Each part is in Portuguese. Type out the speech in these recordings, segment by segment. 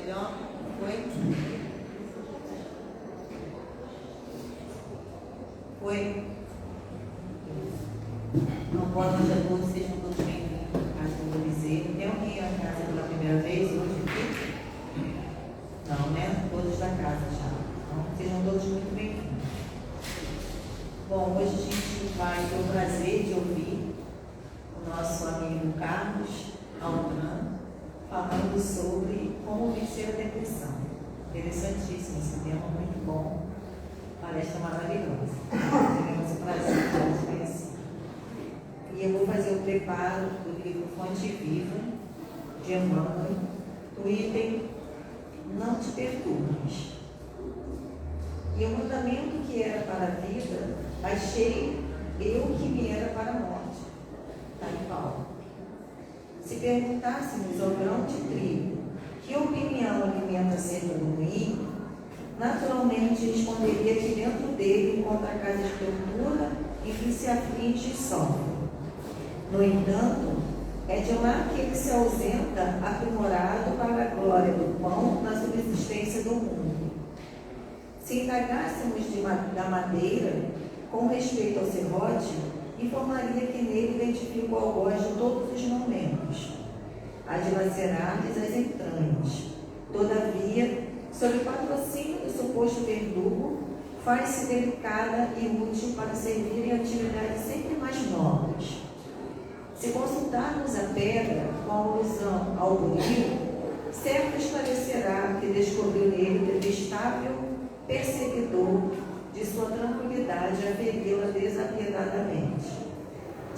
Melhor? Foi? Foi? Não pode hoje a todos, sejam todos bem-vindos à casa do Bezerra. Tem alguém à casa pela primeira vez hoje aqui? Não, né? Todos da casa já. Então, sejam todos muito bem-vindos. Bom, hoje a gente vai ter o prazer de ouvir o nosso amigo Carlos Altran falando sobre como vencer a depressão. Interessantíssimo esse tema, muito bom. Palestra maravilhosa. Teremos o prazer de te conhecer. E eu vou fazer o preparo do livro Fonte Viva, de Emmanuel, do item Não Te Perturbes. E o mandamento que era para a vida, achei eu que me era para a morte. Está em Paulo. Se perguntássemos ao grão de trigo que opinião alimenta acerca do moinho, naturalmente responderia que dentro dele encontra a casa de tortura em que se aflige e sofre. No entanto, é de lá que ele se ausenta aprimorado para a glória do pão na subsistência do mundo. Se indagássemos da madeira com respeito ao serrote, informaria que nele identifica o algoz de todos os momentos, a dilacerar-lhes as entranhas. Todavia, sob o patrocínio do suposto verdugo, faz-se delicada e útil para servir em atividades sempre mais nobres. Se consultarmos a pedra com alusão ao bonito, certo esclarecerá que descobriu nele o detestável perseguidor de sua tranquilidade a feri-la desapiedadamente,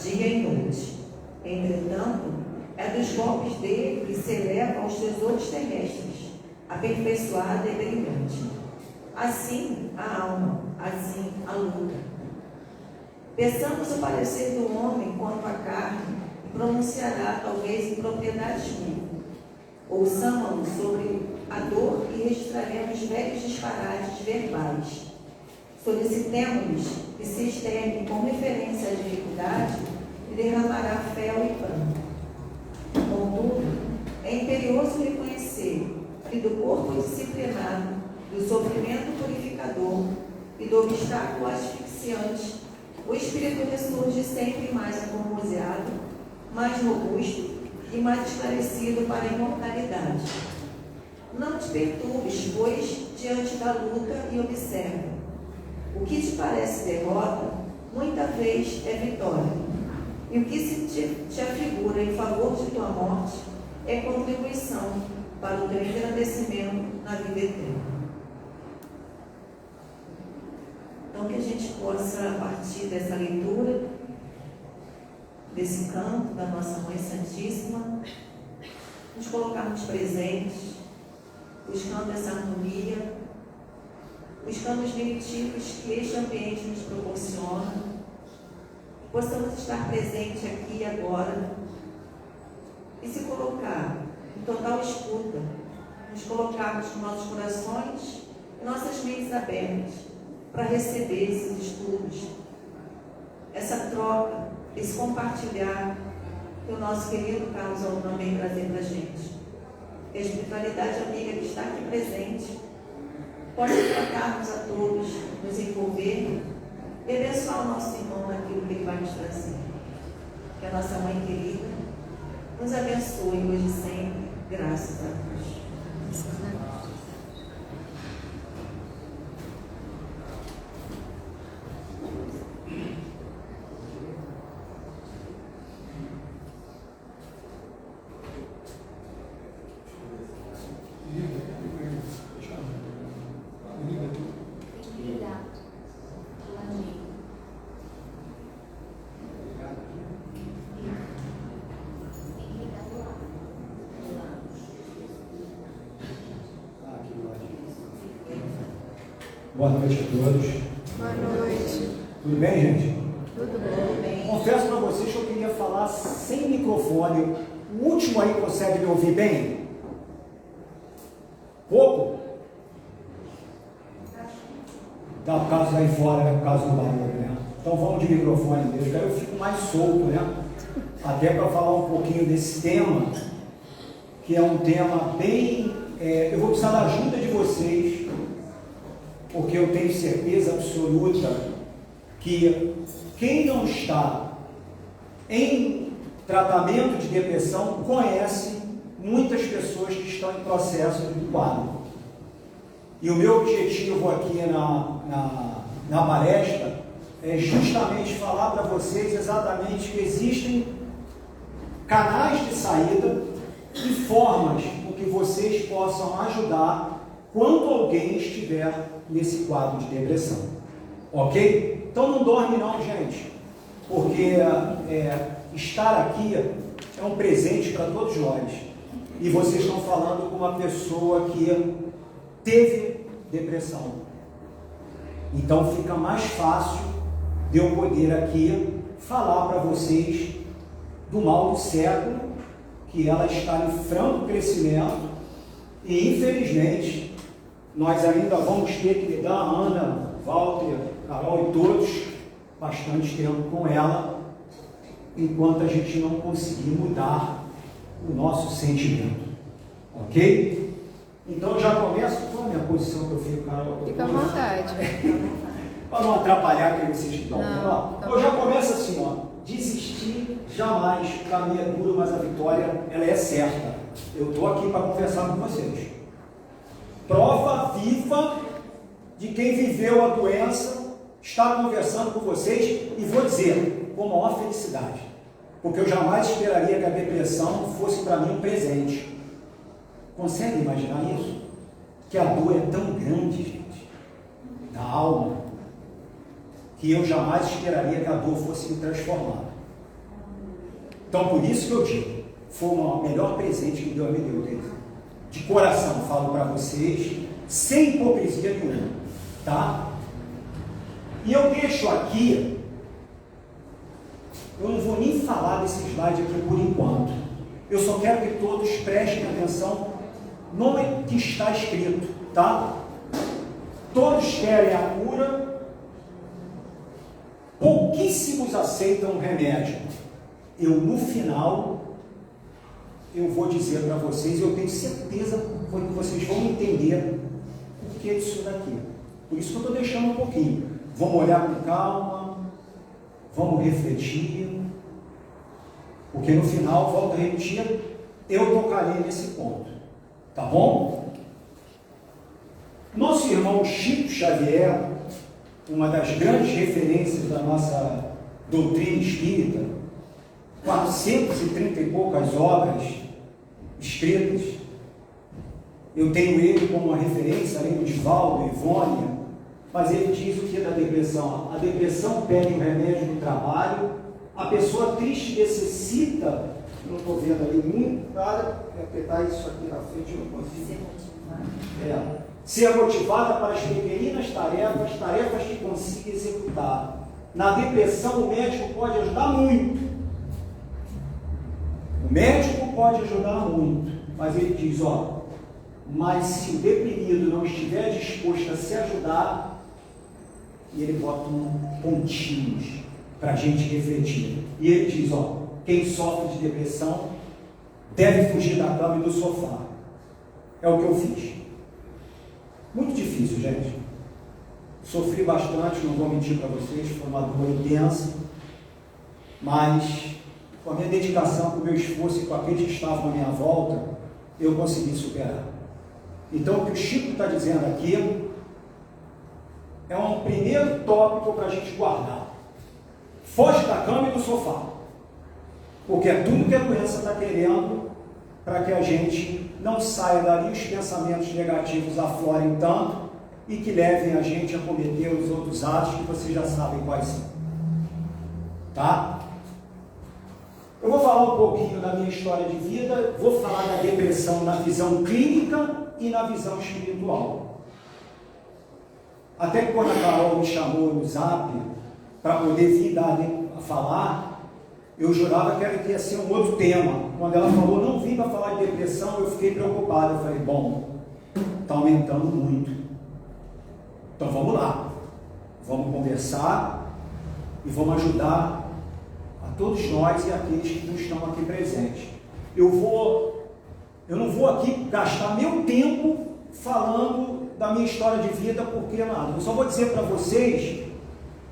dia e noite. Entretanto, é dos golpes dele que se eleva aos tesouros terrestres, aperfeiçoada e brilhante. Assim a alma, assim a luta. Peçamos o parecer do homem quanto à carne e pronunciará talvez impropriedades mil. Ouçamo-lo sobre a dor e registraremos velhos disparates verbais. Solicitemos-lhes que se externem com referência à dificuldade e derramará fel e pranto. Contudo, é imperioso reconhecer que do corpo disciplinado, do sofrimento purificador e do obstáculo asfixiante, o espírito ressurge sempre mais aformoseado, mais robusto e mais esclarecido para a imortalidade. Não te perturbes, pois, diante da luta e observa. O que te parece derrota, muita vez é vitória. E o que se te afigura em favor de tua morte é contribuição para o teu engrandecimento na vida eterna. Então, que a gente possa, a partir dessa leitura, desse canto da nossa Mãe Santíssima, nos colocarmos presentes, buscando essa harmonia, buscando os benefícios que este ambiente nos proporciona, que possamos estar presentes aqui e agora e se colocar em total escuta, nos colocarmos com nossos corações e nossas mentes abertas para receber esses estudos, essa troca, esse compartilhar que o nosso querido Carlos Altran vem trazer para a gente. E a espiritualidade amiga que está aqui presente pode tratar-nos a todos, nos envolver e abençoar o nosso irmão naquilo que ele vai nos trazer. Que a nossa Mãe querida nos abençoe hoje e sempre, graças a Deus. Boa noite a todos. Boa noite. Tudo bem, gente? Tudo bem. Confesso para vocês que eu queria falar sem microfone. O último aí consegue me ouvir bem? Pouco? Tá, por causa daí fora, né? Por causa do barulho, né? Então vamos de microfone mesmo, que aí eu fico mais solto, né? Até para falar um pouquinho desse tema, que é um tema bem eu vou precisar da ajuda de vocês, porque eu tenho certeza absoluta que quem não está em tratamento de depressão conhece muitas pessoas que estão em processo de quadro. E o meu objetivo aqui na palestra é justamente falar para vocês exatamente que existem canais de saída e formas com que vocês possam ajudar quando alguém estiver nesse quadro de depressão. Ok? Então não dorme não, gente, porque estar aqui é um presente para todos nós. E vocês estão falando com uma pessoa que teve depressão. Então fica mais fácil de eu poder aqui falar para vocês do mal do século, que ela está em franco crescimento e infelizmente nós ainda vamos ter que lidar, Ana, Walter, Carol e todos, bastante tempo com ela, enquanto a gente não conseguir mudar o nosso sentimento. Ok? Então eu já começo. Qual é a minha posição que eu fico, Carol? Fica à vontade. Para não atrapalhar quem vocês estão vendo. Tá Eu já começo assim, ó. Desistir jamais, o caminho é duro, mas a vitória ela é certa. Eu estou aqui para conversar com vocês. Prova viva de quem viveu a doença, está conversando com vocês e vou dizer, com a maior felicidade, porque eu jamais esperaria que a depressão fosse para mim um presente. Consegue imaginar isso? Que a dor é tão grande, gente, da alma, que eu jamais esperaria que a dor fosse me transformar. Então, por isso que eu digo, foi o melhor presente que Deus me deu, Deus. De coração, falo para vocês, sem hipocrisia nenhuma, tá? E eu deixo aqui, eu não vou nem falar desse slide aqui por enquanto. Eu só quero que todos prestem atenção no que está escrito, tá? Todos querem a cura, pouquíssimos aceitam o remédio. Eu, no final, eu vou dizer para vocês, eu tenho certeza que vocês vão entender o que é isso daqui. Por isso que eu estou deixando um pouquinho. Vamos olhar com calma, vamos refletir, porque no final, volto a repetir, eu tocarei nesse ponto. Tá bom? Nosso irmão Chico Xavier, uma das grandes referências da nossa doutrina espírita, 430 e poucas obras escritas, eu tenho ele como uma referência, além do Divaldo, Ivônia, mas ele diz o que é da depressão? A depressão pede o remédio do trabalho, a pessoa triste necessita, não estou vendo ali muito, para apertar isso aqui na frente, eu não consigo. Ser motivada para as pequeninas tarefas que consiga executar. Na depressão, o médico pode ajudar muito. O médico pode ajudar muito, mas ele diz, mas se o deprimido não estiver disposto a se ajudar, e ele bota pontinhos para a gente refletir. E ele diz, quem sofre de depressão deve fugir da cama e do sofá. É o que eu fiz. Muito difícil, gente. Sofri bastante, não vou mentir para vocês, foi uma dor intensa, mas com a minha dedicação, com o meu esforço e com aqueles que estavam à minha volta, eu consegui superar. Então, o que o Chico está dizendo aqui é um primeiro tópico para a gente guardar. Foge da cama e do sofá, porque é tudo que a doença está querendo para que a gente não saia dali, os pensamentos negativos aflorem tanto e que levem a gente a cometer os outros atos que vocês já sabem quais são. Tá? Eu vou falar um pouquinho da minha história de vida, vou falar da depressão na visão clínica e na visão espiritual. Até que quando a Carol me chamou no Zap para poder vir dar a falar, eu jurava que ia ser um outro tema. Quando ela falou, não vim para falar de depressão, eu fiquei preocupado. Eu falei, bom, está aumentando muito. Então vamos lá. Vamos conversar e vamos ajudar a todos nós e aqueles que não estão aqui presentes. Eu vou Eu não vou aqui gastar meu tempo falando da minha história de vida, porque nada. Eu só vou dizer para vocês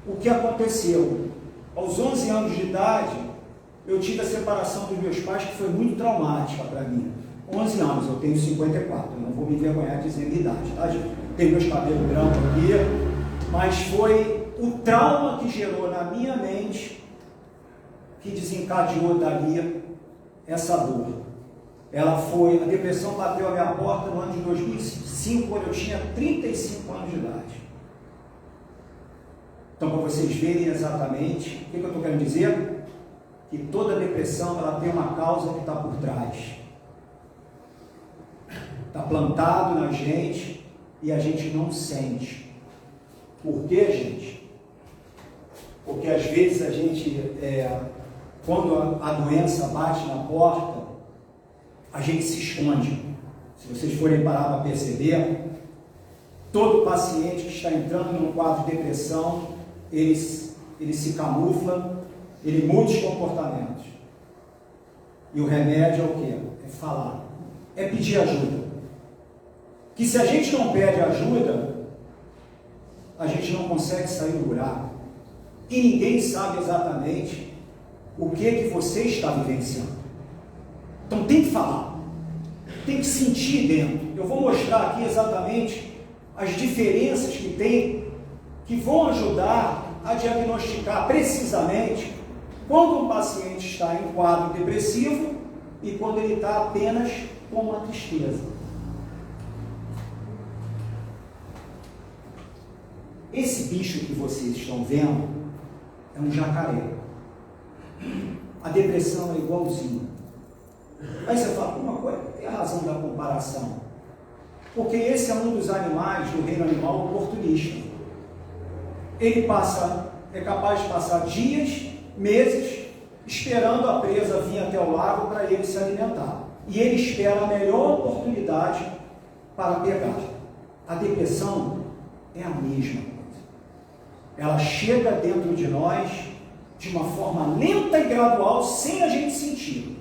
o que aconteceu. Aos 11 anos de idade, eu tive a separação dos meus pais, que foi muito traumática para mim. 11 anos, eu tenho 54, eu não vou me envergonhar de dizer a minha idade, tá, gente? Tenho meus cabelos brancos aqui, mas foi o trauma que gerou na minha mente que desencadeou dali essa dor. A depressão bateu a minha porta no ano de 2005, quando eu tinha 35 anos de idade. Então, para vocês verem exatamente, o que eu estou querendo dizer? Que toda depressão, ela tem uma causa que está por trás. Está plantado na gente e a gente não sente. Por quê, gente? Porque às vezes a gente, quando a doença bate na porta, a gente se esconde. Se vocês forem parar para perceber, todo paciente que está entrando num quadro de depressão, ele se camufla, ele muda os comportamentos. E o remédio é o quê? É falar, é pedir ajuda. Que se a gente não pede ajuda, a gente não consegue sair do buraco. E ninguém sabe exatamente o que você está vivenciando. Então tem que falar, tem que sentir dentro. Eu vou mostrar aqui exatamente as diferenças que tem, que vão ajudar a diagnosticar precisamente quando um paciente está em quadro depressivo e quando ele está apenas com uma tristeza. Esse bicho que vocês estão vendo é um jacaré. A depressão é igualzinho. Aí você fala, uma coisa, tem a razão da comparação. Porque esse é um dos animais do reino animal oportunista. Ele é capaz de passar dias, meses, esperando a presa vir até o lago para ele se alimentar. E ele espera a melhor oportunidade para pegar. A depressão é a mesma coisa. Ela chega dentro de nós de uma forma lenta e gradual, sem a gente sentir.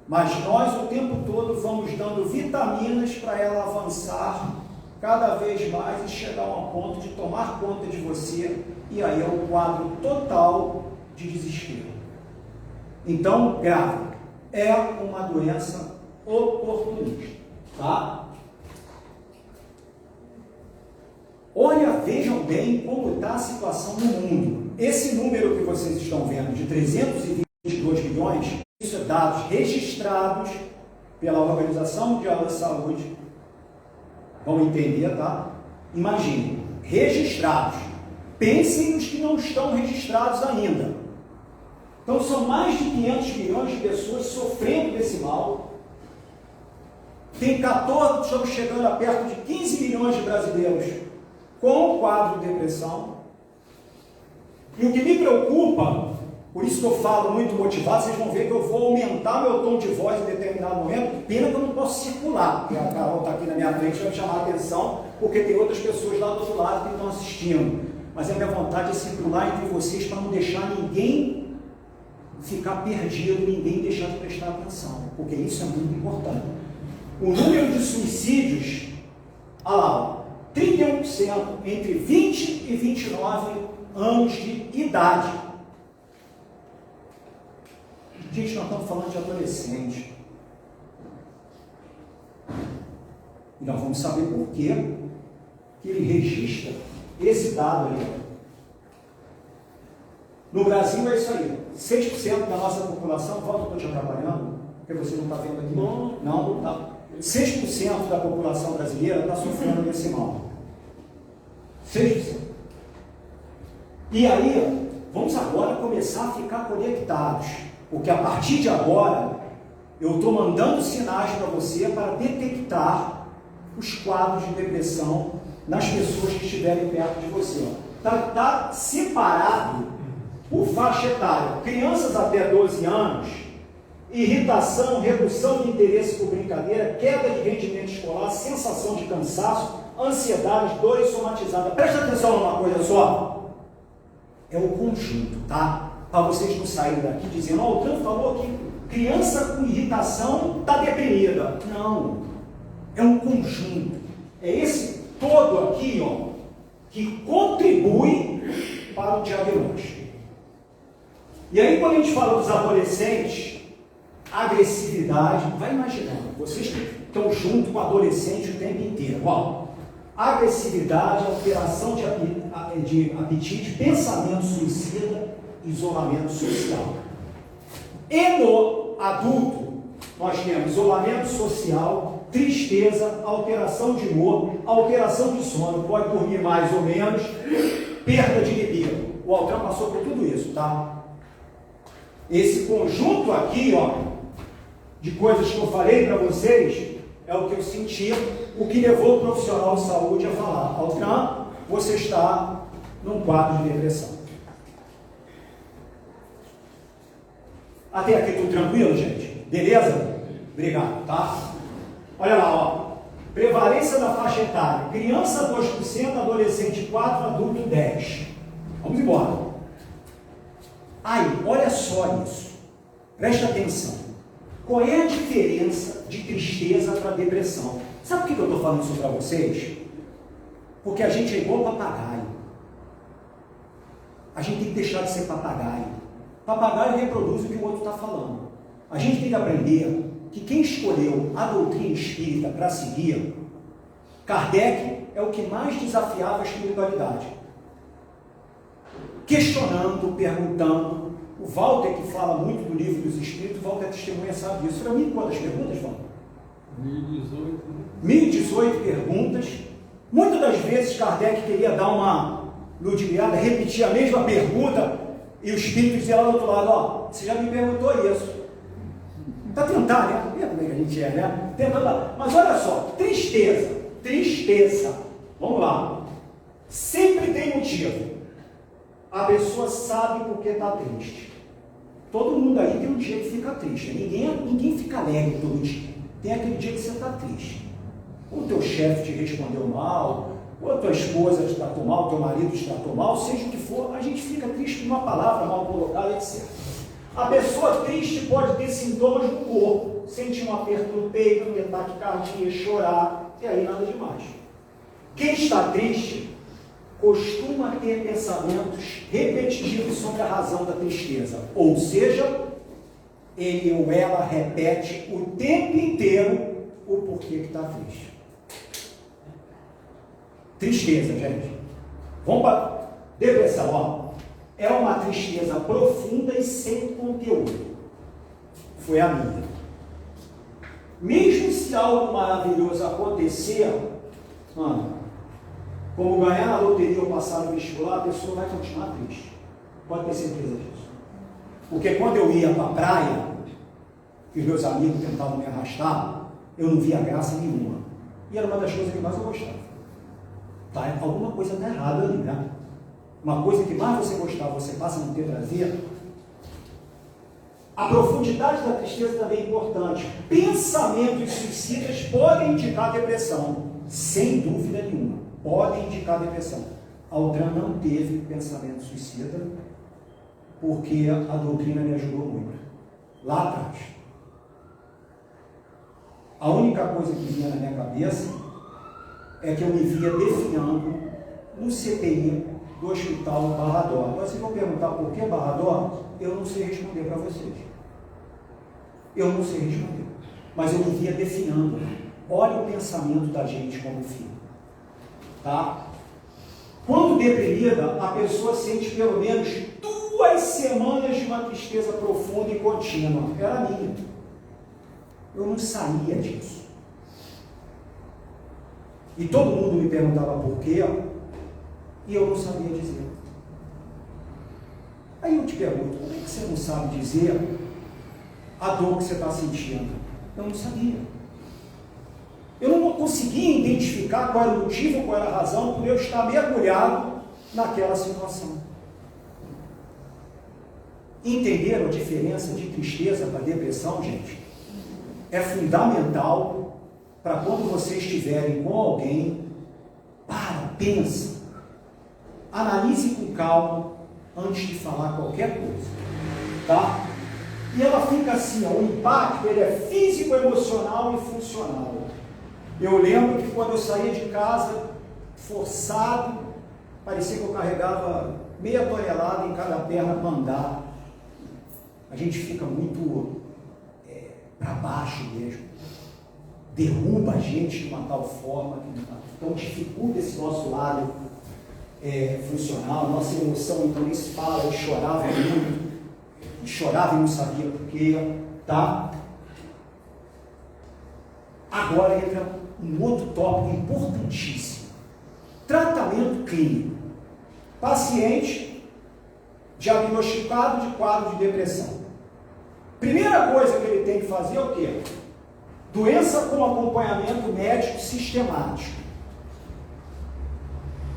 Mas nós o tempo todo vamos dando vitaminas para ela avançar cada vez mais e chegar a um ponto de tomar conta de você, e aí é um quadro total de desespero. Então, grave, é uma doença oportunista, tá? Olha, vejam bem como está a situação no mundo. Esse número que vocês estão vendo, de 322 milhões, isso é dados registrados pela Organização Mundial da Saúde. Vamos entender, tá? Imaginem, registrados. Pensem nos que não estão registrados ainda. Então, são mais de 500 milhões de pessoas sofrendo desse mal. Tem 14, estamos chegando a perto de 15 milhões de brasileiros com o quadro de depressão. E o que me preocupa, por isso que eu falo muito motivado, vocês vão ver que eu vou aumentar meu tom de voz em determinado momento, pena que eu não posso circular, porque a Carol está aqui na minha frente, vai me chamar a atenção, porque tem outras pessoas lá do outro lado que estão assistindo. Mas a minha vontade é circular entre vocês para não deixar ninguém ficar perdido, ninguém deixar de prestar atenção, porque isso é muito importante. O número de suicídios, olha lá, 31% entre 20 e 29 anos de idade. Gente, nós estamos falando de adolescente. E nós vamos saber por que ele registra esse dado ali. No Brasil é isso aí. 6% da nossa população, volta, estou te atrapalhando, porque você não está vendo aqui. Não está. 6% da população brasileira está sofrendo desse mal. 6%. E aí, vamos agora começar a ficar conectados, porque a partir de agora, eu estou mandando sinais para você para detectar os quadros de depressão nas pessoas que estiverem perto de você. Está separado por faixa etária. Crianças até 12 anos, irritação, redução de interesse por brincadeira, queda de rendimento escolar, sensação de cansaço, ansiedade, dores somatizadas. Presta atenção numa coisa só. É o conjunto, tá? Para vocês não saírem daqui dizendo, o Tran falou que criança com irritação está deprimida. Não. É um conjunto. É esse todo aqui, ó, que contribui para o diagnóstico. E aí, quando a gente fala dos adolescentes, agressividade, vai imaginando, vocês que estão junto com o adolescente o tempo inteiro, ó, agressividade, alteração de apetite, pensamento suicida, isolamento social. E no adulto, nós temos isolamento social, tristeza, alteração de humor, alteração de sono, pode dormir mais ou menos, perda de libido. O Altran passou por tudo isso, tá? Esse conjunto aqui, ó, de coisas que eu falei para vocês, é o que eu senti, o que levou o profissional de saúde a falar: Altran, você está num quadro de depressão. Até aqui tudo tranquilo, gente? Beleza? Obrigado, tá? Olha lá, ó. Prevalência da faixa etária: criança 2%, adolescente 4%, adulto 10%. Vamos embora. Aí, olha só isso. Presta atenção. Qual é a diferença de tristeza para depressão? Sabe por que eu estou falando isso para vocês? Porque a gente é igual papagaio. A gente tem que deixar de ser papagaio. Papagaio reproduz o que o outro está falando. A gente tem que aprender que quem escolheu a doutrina espírita para seguir, Kardec é o que mais desafiava a espiritualidade. Questionando, perguntando. O Walter, que fala muito do livro dos Espíritos, o Walter testemunha, sabe disso. Para mim, quantas perguntas, Walter? 1018. 1018 perguntas. Muitas das vezes Kardec queria dar uma ludibriada, repetir a mesma pergunta, e o Espírito dizia lá do outro lado: ó, você já me perguntou isso. Para tentar, né? Vê como é que a gente é, né? Tentando. Mas olha só, tristeza. Vamos lá. Sempre tem motivo. A pessoa sabe por que está triste. Todo mundo aí tem um dia que fica triste. Ninguém fica alegre todo dia. Tem aquele dia que você está triste. Ou o teu chefe te respondeu mal, ou a tua esposa te tratou mal, o teu marido te tratou mal, seja o que for, a gente fica triste com uma palavra mal colocada, etc. A pessoa triste pode ter sintomas no corpo, sentir um aperto no peito, um ataque cardíaco, chorar, e aí nada demais. Quem está triste costuma ter pensamentos repetitivos sobre a razão da tristeza, ou seja, ele ou ela repete o tempo inteiro o porquê que está triste. Tristeza, gente. Vamos para depressão, ó. É uma tristeza profunda e sem conteúdo. Foi a minha. Mesmo se algo maravilhoso acontecer, como ganhar na loteria ou passar no vestibular, a pessoa vai continuar triste. Pode ter certeza disso. Porque quando eu ia para a praia, e os meus amigos tentavam me arrastar, eu não via graça nenhuma. E era uma das coisas que mais eu gostava. Tá? Alguma coisa está errada ali, né? Uma coisa que mais você gostava, você passa a não ter prazer. A profundidade da tristeza também é importante. Pensamentos suicidas podem indicar depressão, sem dúvida nenhuma. Podem indicar depressão. Altran não teve pensamento suicida, porque a doutrina me ajudou muito. Lá atrás. A única coisa que vinha na minha cabeça é que eu me via definhando no CTI do Hospital Barra d'Or. Agora, se vão perguntar por que Barra d'Or, eu não sei responder para vocês. Eu não sei responder. Mas eu me via definhando. Olha o pensamento da gente como filho. Tá? Quando deprimida, a pessoa sente pelo menos 2 semanas de uma tristeza profunda e contínua. Era minha. Eu não saía disso. E todo mundo me perguntava por quê, e eu não sabia dizer. Aí eu te pergunto, como é que você não sabe dizer a dor que você está sentindo? Eu não sabia. Eu não conseguia identificar qual era o motivo, qual era a razão por eu estar mergulhado naquela situação. Entenderam a diferença de tristeza para depressão, gente? É fundamental para quando vocês estiverem com alguém, pensa, analise com calma antes de falar qualquer coisa, tá? E ela fica assim, ó, o impacto ele é físico, emocional e funcional. Eu lembro que quando eu saía de casa, forçado, parecia que eu carregava meia tonelada em cada perna para andar. A gente fica muito para baixo mesmo. Derruba a gente de uma tal forma que então dificulta esse nosso lado funcional, nossa emoção, então nem se fala, eu chorava muito, chorava e não sabia porquê, tá? Agora entra um outro tópico importantíssimo, tratamento clínico. Paciente diagnosticado de quadro de depressão. Primeira coisa que ele tem que fazer é o quê? Doença com acompanhamento médico sistemático.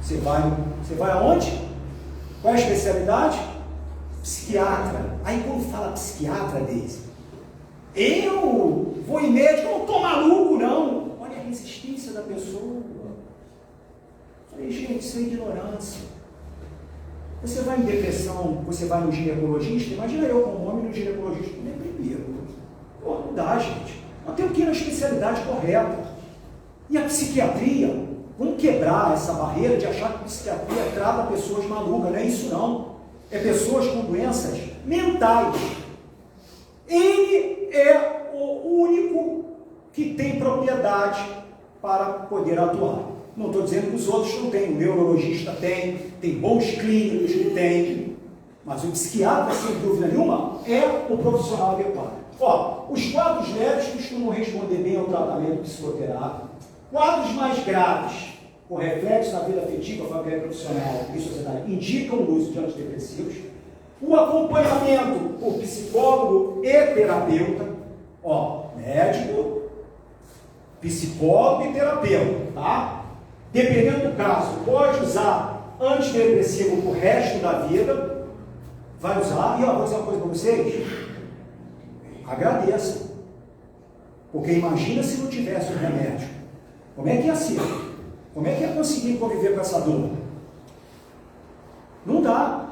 Você vai aonde? Qual é a especialidade? Psiquiatra. Aí quando fala psiquiatra, Deise, eu vou em médico, eu não tô maluco não. Olha a resistência da pessoa. Falei, gente, isso é ignorância. Você vai em depressão, você vai no ginecologista, imagina eu como homem no ginecologista, deprimido. Pô, não dá, gente. Nós temos que ir na especialidade correta. E a psiquiatria, vamos quebrar essa barreira de achar que a psiquiatria trata pessoas malucas, não é isso não. É pessoas com doenças mentais. Ele é o único que tem propriedade para poder atuar. Não estou dizendo que os outros não têm, o neurologista tem bons clínicos que tem, mas o psiquiatra, sem dúvida nenhuma, é o profissional adequado. Ó, os quadros leves costumam responder bem ao tratamento psicoterápico. Quadros mais graves, com reflexo na vida afetiva, familiar, profissional e sociedade, indicam o uso de antidepressivos. O acompanhamento por psicólogo e terapeuta, ó, médico, psicólogo e terapeuta, tá? Dependendo do caso, pode usar antidepressivo pro resto da vida, vai usar, e ó, vou dizer uma coisa para vocês, agradeça, porque imagina se não tivesse o remédio, como é que ia ser? Como é que ia conseguir conviver com essa dor? Não dá.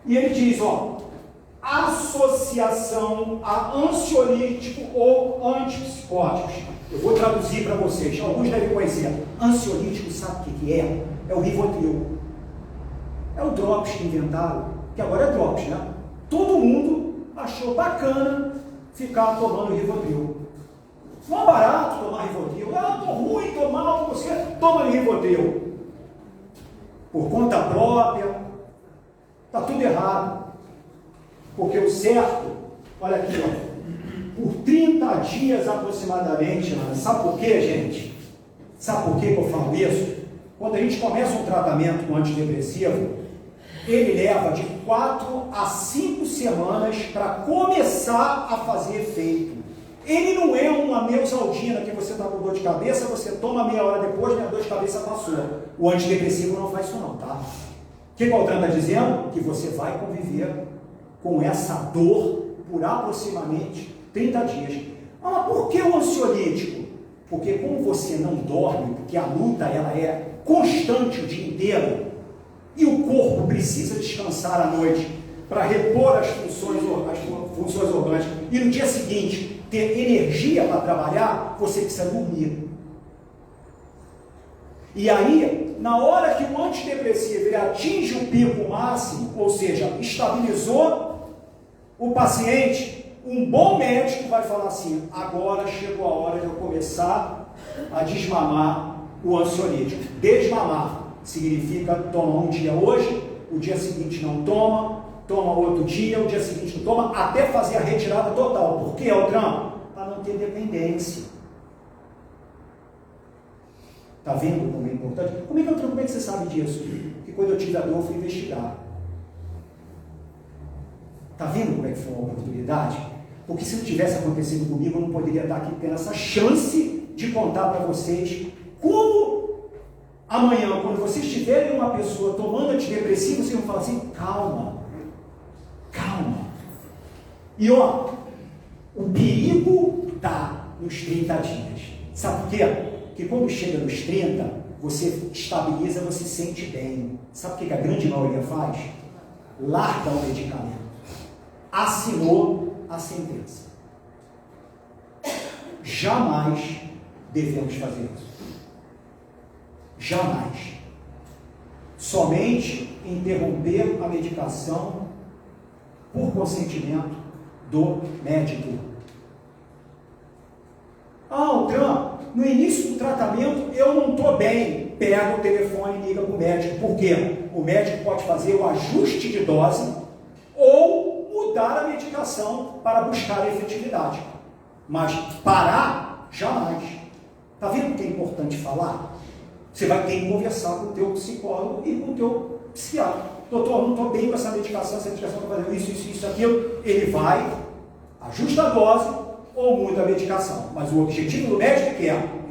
E ele diz, ó, associação a ansiolítico ou antipsicóticos. Eu vou traduzir para vocês, alguns devem conhecer. Ansiolítico, sabe o que é? É o Rivotril. É o Drops que inventaram, que agora é Drops, né? Todo mundo achou bacana ficar tomando Rivotril. Não é barato tomar Rivotril. Ah, tô ruim, tô mal, você toma Rivotril. Por conta própria, tá tudo errado. Porque o certo, olha aqui, ó. Por 30 dias aproximadamente, sabe por quê, gente? Sabe por quê que eu falo isso? Quando a gente começa um tratamento com antidepressivo, ele leva de 4 a 5 semanas para começar a fazer efeito. Ele não é uma Neosaldina que você está com dor de cabeça, você toma meia hora depois, a dor de cabeça passou. O antidepressivo não faz isso não, tá? O que o Altran está dizendo? Que você vai conviver com essa dor por aproximadamente 30 dias. Ah, mas por que o ansiolítico? Porque como você não dorme, porque a luta ela é constante o dia inteiro, e o corpo precisa descansar à noite para repor as funções orgânicas, e no dia seguinte ter energia para trabalhar, você precisa dormir. E aí, na hora que o antidepressivo ele atinge o pico máximo, ou seja, estabilizou o paciente, um bom médico vai falar assim, agora chegou a hora de eu começar a desmamar o ansiolítico. Desmamar significa tomar um dia hoje, o dia seguinte não toma, toma outro dia, o dia seguinte não toma, até fazer a retirada total. Por que, Altran? Para não ter dependência. Está vendo como é importante? Como é que você sabe disso? Porque quando eu tive a dor, eu fui investigar. Está vendo como é que foi uma oportunidade? Porque se não tivesse acontecido comigo, eu não poderia estar aqui tendo essa chance de contar para vocês como amanhã, quando vocês tiverem uma pessoa tomando antidepressivo, vocês vão falar assim, calma, calma. E ó, o perigo está nos 30 dias. Sabe por quê? Porque quando chega nos 30, você estabiliza, você se sente bem. Sabe o que a grande maioria faz? Larga o medicamento. Assinou a sentença. Jamais devemos fazer isso. Jamais. Somente interromper a medicação por consentimento do médico. Altran, no início do tratamento eu não estou bem. Pega o telefone e liga para o médico. Por quê? O médico pode fazer o ajuste de dose ou mudar a medicação para buscar a efetividade. Mas parar, jamais. Está vendo que é importante falar? Você vai ter que conversar com o teu psicólogo e com o teu psiquiatra. Doutor, não estou bem com essa medicação está fazendo isso, aquilo. Ele vai, ajusta a dose ou muda a medicação. Mas o objetivo do médico é que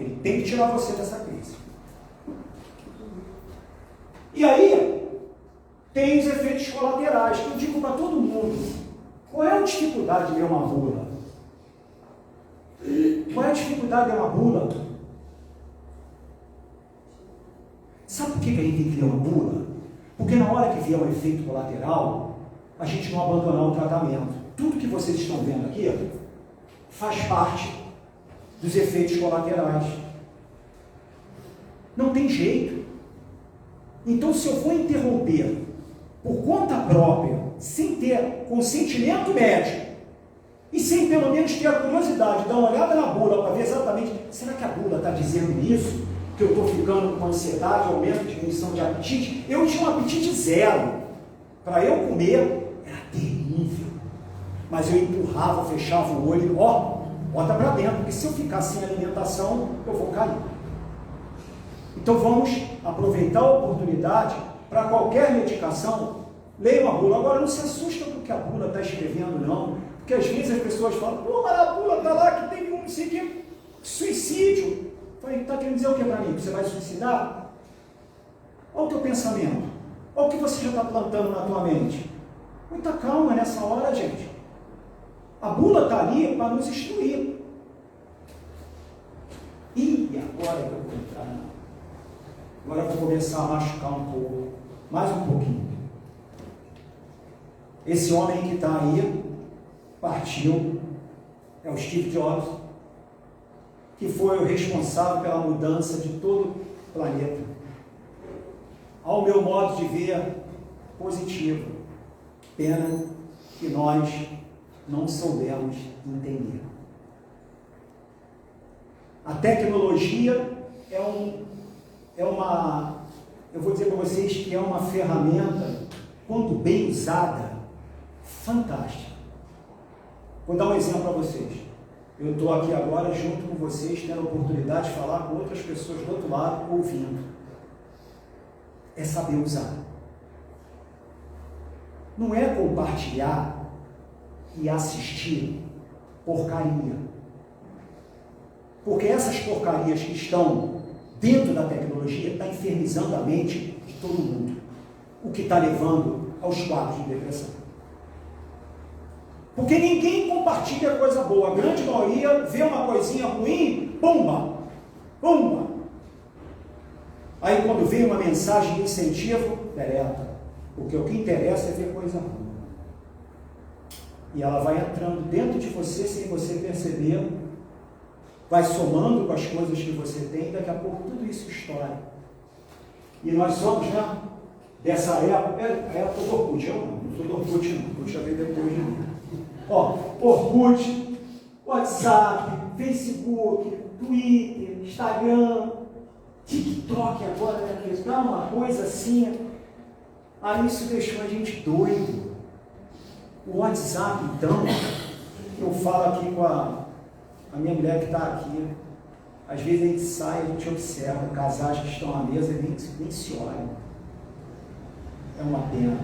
ele tem que tirar você dessa crise. E aí, tem os efeitos colaterais, que eu digo para todo mundo. Qual é a dificuldade de ler uma bula? Qual é a dificuldade de ler uma bula? Sabe por que a gente tem que ler uma bula? Porque na hora que vier um efeito colateral, a gente não abandonar o tratamento. Tudo que vocês estão vendo aqui faz parte dos efeitos colaterais. Não tem jeito. Então, se eu vou interromper por conta própria, sem ter consentimento médico, e sem pelo menos ter a curiosidade de dar uma olhada na bula para ver exatamente, será que a bula está dizendo isso? Que eu estou ficando com ansiedade, aumento, diminuição de apetite? Eu tinha um apetite zero. Para eu comer, era terrível. Mas eu empurrava, fechava o olho, bota para dentro, porque se eu ficar sem alimentação, eu vou cair. Então vamos aproveitar a oportunidade para qualquer medicação, leia uma bula. Agora não se assusta com o que a bula está escrevendo, não. Porque às vezes as pessoas falam, mas a bula está lá que tem não sei o que, suicídio. Está querendo dizer o que para mim? Você vai suicidar? Olha o teu pensamento. Olha o que você já está plantando na tua mente. Muita calma nessa hora, gente. A bula está ali para nos instruir. E agora que eu vou entrar, agora eu vou começar a machucar um pouco, mais um pouquinho. Esse homem que está aí, partiu, é o Steve Jobs, que foi o responsável pela mudança de todo o planeta. Ao meu modo de ver, positivo. Pena que nós não soubemos entender. A tecnologia é uma, eu vou dizer para vocês que é uma ferramenta, quando bem usada, fantástica. Vou dar um exemplo para vocês. Eu estou aqui agora junto com vocês, tendo a oportunidade de falar com outras pessoas do outro lado, ouvindo. É saber usar. Não é compartilhar e assistir porcaria. Porque essas porcarias que estão dentro da tecnologia estão infernizando a mente de todo mundo. O que está levando aos quadros de depressão. Porque ninguém compartilha coisa boa. A grande maioria vê uma coisinha ruim, pumba, pumba. Aí quando vem uma mensagem de incentivo, deleta. Porque o que interessa é ver coisa ruim. E ela vai entrando dentro de você sem você perceber, vai somando com as coisas que você tem, e daqui a pouco tudo isso estoura. E nós somos, né, dessa época, a época do Orkut. Eu não sou do Orkut, não. Orkut já veio depois de mim. Orkut, WhatsApp, Facebook, Twitter, Instagram, TikTok agora, né? Dá uma coisa assim. Aí isso deixou a gente doido. O WhatsApp, então, eu falo aqui com a minha mulher que está aqui. Às vezes a gente sai, a gente observa casais que estão à mesa e nem se olham. É uma pena.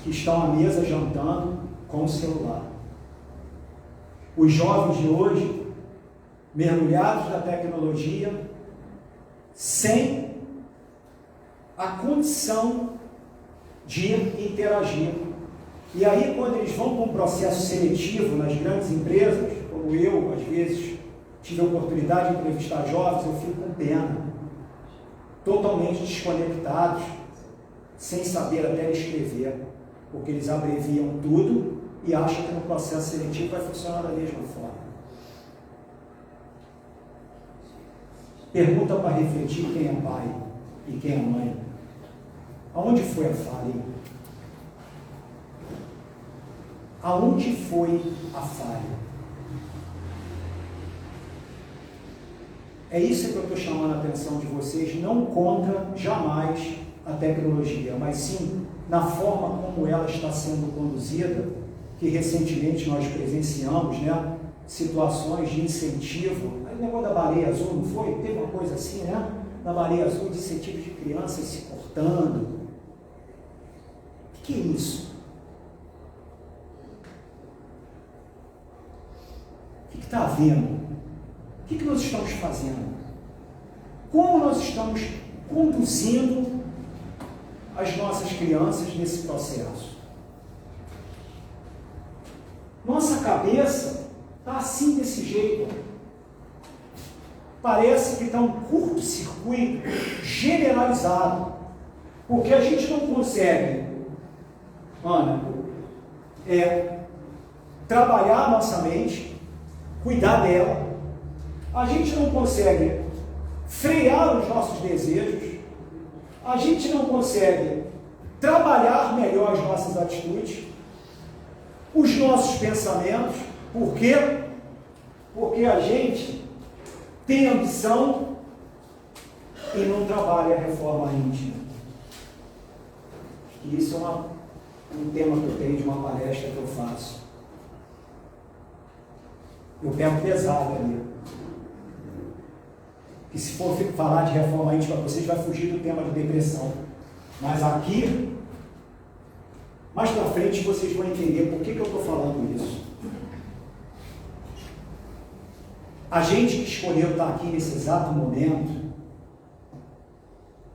Que estão à mesa jantando com o celular. Os jovens de hoje, mergulhados na tecnologia, sem a condição de interagir. E aí, quando eles vão para um processo seletivo nas grandes empresas, como eu, às vezes, tive a oportunidade de entrevistar jovens, eu fico com pena. Totalmente desconectados, sem saber até escrever, porque eles abreviam tudo e acha que no processo seletivo vai funcionar da mesma forma. Pergunta para refletir quem é pai e quem é mãe. Aonde foi a falha? Aonde foi a falha? É isso que eu estou chamando a atenção de vocês, não contra jamais a tecnologia, mas sim na forma como ela está sendo conduzida, que recentemente nós presenciamos, né? Situações de incentivo. Aí o negócio da baleia azul, não foi? Teve uma coisa assim, né? Na baleia azul, de incentivo de crianças se cortando. O que é isso? O que está havendo? O que nós estamos fazendo? Como nós estamos conduzindo as nossas crianças nesse processo? Nossa cabeça está assim, desse jeito. Parece que está um curto-circuito generalizado. Porque a gente não consegue, Ana, trabalhar a nossa mente, cuidar dela. A gente não consegue frear os nossos desejos. A gente não consegue trabalhar melhor as nossas atitudes, os nossos pensamentos. Por quê? Porque a gente tem ambição e não trabalha a reforma íntima. E isso é um tema que eu tenho de uma palestra que eu faço. Eu pego pesado ali. Que se for falar de reforma íntima para vocês, vai fugir do tema de depressão. Mas aqui, mais para frente, vocês vão entender por que eu estou falando isso. A gente que escolheu estar aqui nesse exato momento,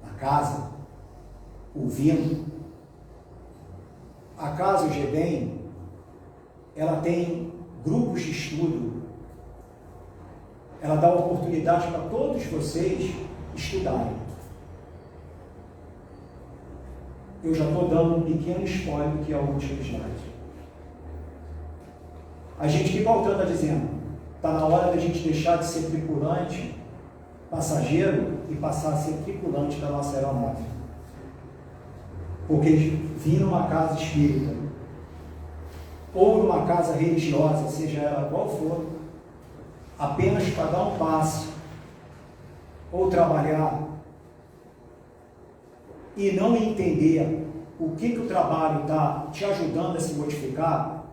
na casa, ouvindo, a Casa UGBEM, ela tem grupos de estudo. Ela dá oportunidade para todos vocês estudarem. Eu já estou dando um pequeno spoiler que é o último slide. A gente que voltando a dizendo, está na hora da gente deixar de ser tripulante, passageiro, e passar a ser tripulante da nossa aeronave. Porque vir numa casa espírita, ou numa casa religiosa, seja ela qual for, apenas para dar um passe, ou trabalhar, e não entender o que o trabalho está te ajudando a se modificar,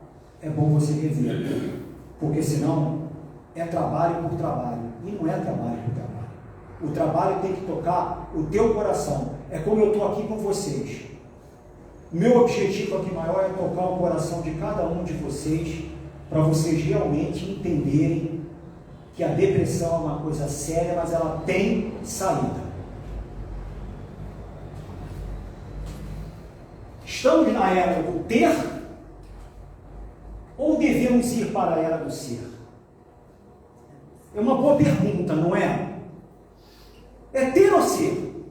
é bom você rever. Porque senão é trabalho por trabalho, e não é trabalho por trabalho. O trabalho tem que tocar o teu coração. É como eu estou aqui com vocês. Meu objetivo aqui maior é tocar o coração de cada um de vocês, para vocês realmente entenderem que a depressão é uma coisa séria, mas ela tem saída. Estamos na era do ter ou devemos ir para a era do ser? É uma boa pergunta, não é? É ter ou ser?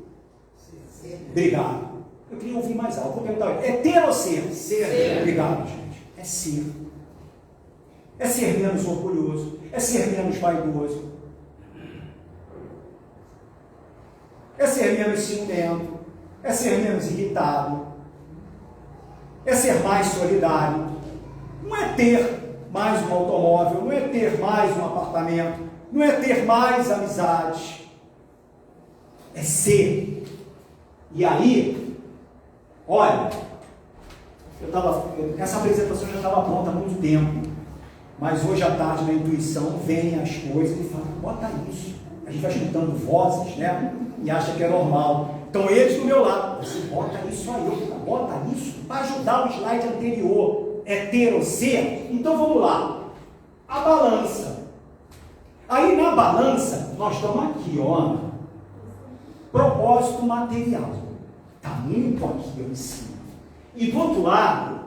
Obrigado. Eu queria ouvir mais alto. Vou perguntar, é ter ou ser? Ser. Obrigado, gente. É ser. É ser menos orgulhoso. É ser menos vaidoso. É ser menos ciumento. É ser menos irritado. É ser mais solidário. Não é ter mais um automóvel. Não é ter mais um apartamento. Não é ter mais amizades. É ser. E aí, olha, essa apresentação já estava pronta há muito tempo, mas hoje à tarde na intuição vêm as coisas e falam, bota isso. A gente vai escutando vozes, né? E acha que é normal. Então eles do meu lado, você bota isso aí, bota isso para ajudar o slide anterior. É ter ou ser? Então vamos lá. A balança. Aí na balança, nós estamos aqui, ó. Propósito material. Está muito aqui em cima. E do outro lado,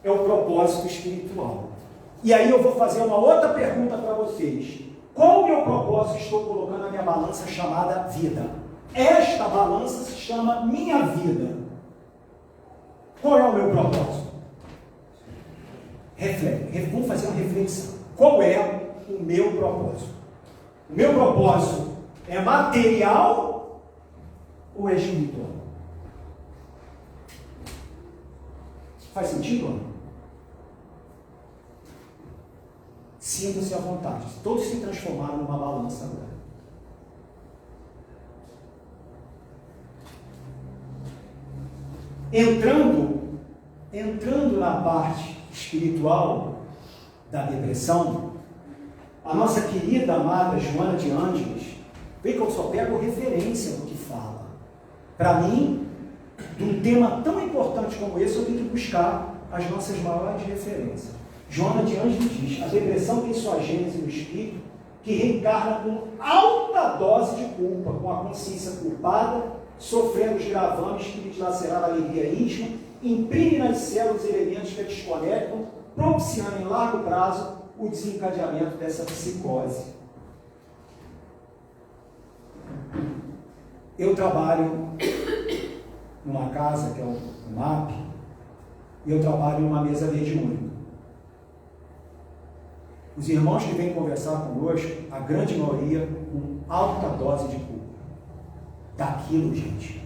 é o propósito espiritual. E aí eu vou fazer uma outra pergunta para vocês. Qual o meu propósito estou colocando na minha balança chamada vida? Esta balança se chama minha vida. Qual é o meu propósito? Vamos fazer uma reflexão. Qual é o meu propósito? O meu propósito é material ou é espiritual? Faz sentido ou não? Sinta-se à vontade. Todos se transformaram numa balança agora. Entrando na parte espiritual da depressão, a nossa querida amada Joana de Ângeles, vê que eu só pego referência do que fala. Para mim, de um tema tão importante como esse, eu tenho que buscar as nossas maiores referências. Joana de Ângeles diz: a depressão tem sua gênese no espírito, que reencarna com alta dose de culpa, com a consciência culpada, sofrendo os gravames que lhe dilaceraram a alegria íntima, imprime nas células elementos que a desconectam, propiciando em largo prazo o desencadeamento dessa psicose. Eu trabalho numa casa que é o MAP, e eu trabalho numa mesa verde única. Os irmãos que vêm conversar conosco, a grande maioria com alta dose de culpa daquilo, gente,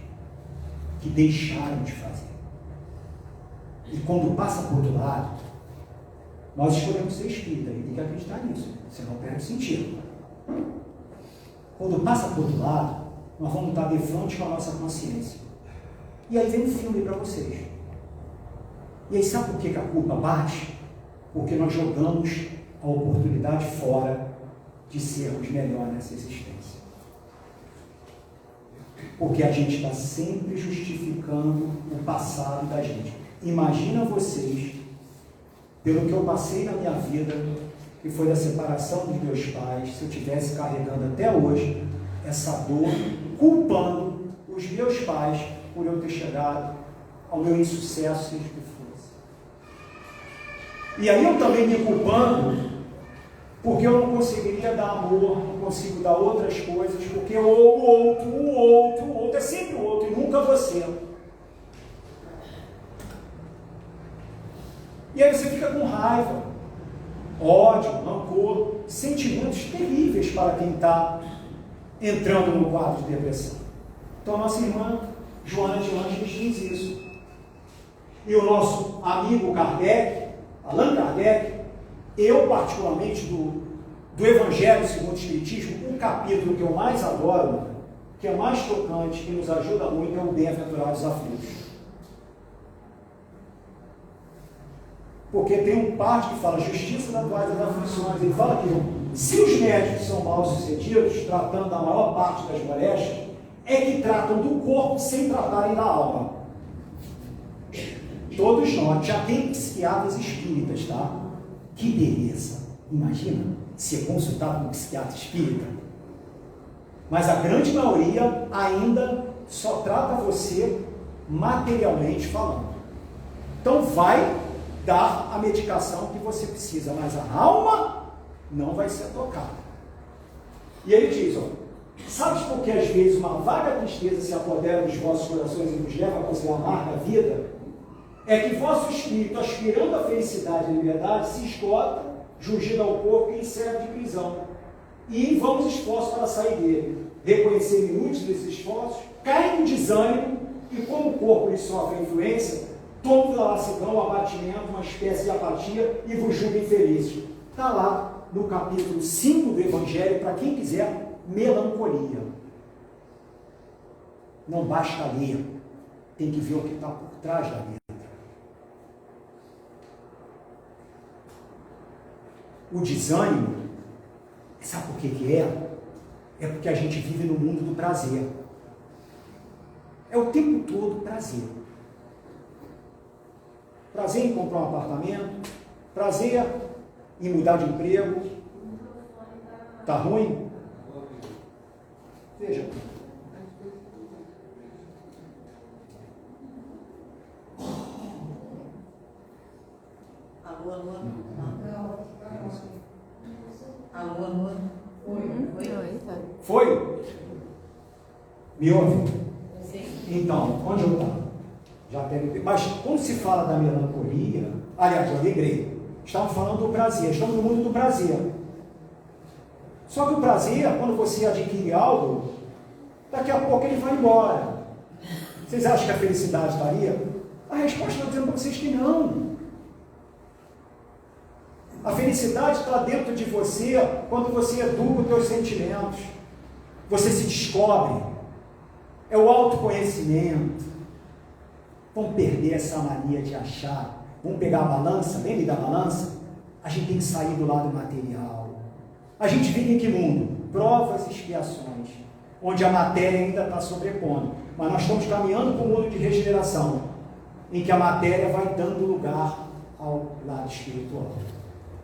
que deixaram de fazer. E quando passa por outro lado, nós escolhemos ser espírita, e tem que acreditar nisso, senão perde sentido. Quando passa por outro lado, nós vamos estar de frente com a nossa consciência. E aí vem um filme para vocês. E aí sabe por que a culpa bate? Porque nós jogamos a oportunidade fora de sermos melhor nessa existência. Porque a gente está sempre justificando o passado da gente. Imagina vocês, pelo que eu passei na minha vida, que foi da separação dos meus pais, se eu estivesse carregando até hoje essa dor, culpando os meus pais por eu ter chegado ao meu insucesso, seja o que fosse. E aí eu também me culpando porque eu não conseguiria dar amor, não consigo dar outras coisas, porque o outro é sempre o outro e nunca você. E aí você fica com raiva, ódio, rancor, sentimentos terríveis para quem está entrando no quadro de depressão. Então a nossa irmã Joana de Ângeles diz isso. E o nosso amigo Kardec, Allan Kardec, eu particularmente do Evangelho segundo o Espiritismo, um capítulo que eu mais adoro, que é mais tocante, que nos ajuda muito, é o Bem-aventurados aflitos. Porque tem um parte que fala justiça na toalha das aflições. Ele fala que se os médicos são mal sucedidos, tratando da maior parte das moléstias, é que tratam do corpo sem tratarem da alma. Todos nós, já tem psiquiatras espíritas, tá? Que beleza! Imagina ser consultado por um psiquiatra espírita. Mas a grande maioria ainda só trata você materialmente falando. Então vai dar a medicação que você precisa, mas a alma não vai ser tocada. E ele diz, ó, sabe por que às vezes uma vaga tristeza se apodera dos vossos corações e nos leva a considerar amarga a vida? É que vosso espírito, aspirando à felicidade e à liberdade, se esgota, jungido ao corpo e serve de prisão. E em vãos esforços para sair dele. Reconhecer inúteis desses esforços, cai no desânimo e, como o corpo lhe sofre a influência, toma da lassidão, o abatimento, uma espécie de apatia e vos julga infelizes. Está lá no capítulo 5 do Evangelho, para quem quiser, melancolia. Não basta ler, tem que ver o que está por trás da letra. O desânimo, sabe por que é? É porque a gente vive no mundo do prazer. É o tempo todo prazer. Prazer em comprar um apartamento, prazer em mudar de emprego. Tá ruim? Veja. Alô? Alô? Foi? Me ouve? Sim. Então, onde eu estava? Já deve ter. Mas quando se fala da melancolia, aliás, eu lembrei. Estamos falando do prazer, estamos no mundo do prazer. Só que o prazer, quando você adquire algo, daqui a pouco ele vai embora. Vocês acham que a felicidade estaria? A resposta está dizendo para vocês que não. A felicidade está dentro de você quando você educa os seus sentimentos. Você se descobre. É o autoconhecimento. Vamos perder essa mania de achar. Vamos pegar a balança, bem ligar a balança. A gente tem que sair do lado material. A gente vive em que mundo? Provas e expiações, onde a matéria ainda está sobrepondo. Mas nós estamos caminhando para um mundo de regeneração, em que a matéria vai dando lugar ao lado espiritual.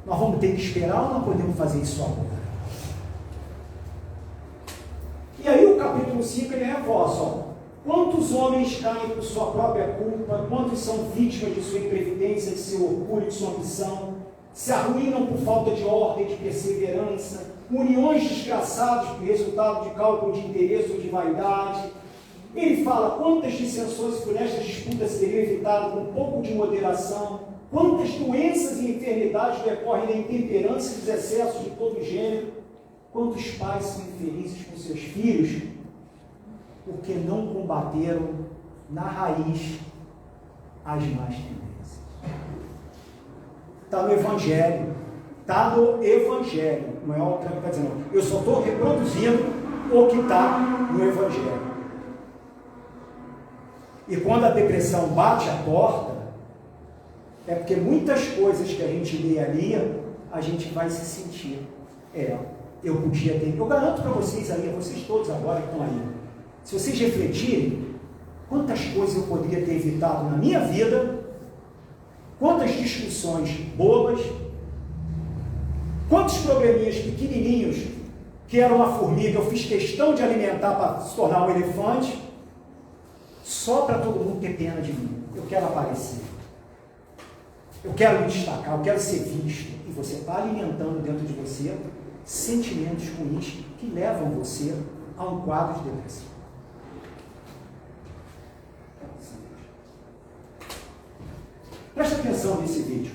Nós vamos ter que esperar ou não podemos fazer isso agora? E aí o capítulo 5 ele reforça, ó, quantos homens caem por sua própria culpa, quantos são vítimas de sua imprevidência, de seu orgulho, de sua ambição, se arruinam por falta de ordem, de perseverança, uniões desgraçadas por resultado de cálculo de interesse ou de vaidade. Ele fala quantas dissensões e funestas disputas seriam evitadas com um pouco de moderação, quantas doenças e enfermidades decorrem da intemperança e dos excessos de todo gênero, quantos pais são infelizes com seus filhos, porque não combateram na raiz as más tendências. Está no Evangelho. Está no Evangelho. Não é o que está dizendo. Eu só estou reproduzindo o que está no Evangelho. E quando a depressão bate a porta, é porque muitas coisas que a gente lê ali, a gente vai se sentir. Eu podia ter. Eu garanto para vocês aí, vocês todos agora que estão aí, se vocês refletirem, quantas coisas eu poderia ter evitado na minha vida, quantas discussões bobas, quantos probleminhas pequenininhos que eram uma formiga, eu fiz questão de alimentar para se tornar um elefante, só para todo mundo ter pena de mim. Eu quero aparecer, eu quero me destacar, eu quero ser visto. E você está alimentando dentro de você sentimentos ruins que levam você a um quadro de depressão. Presta atenção nesse vídeo.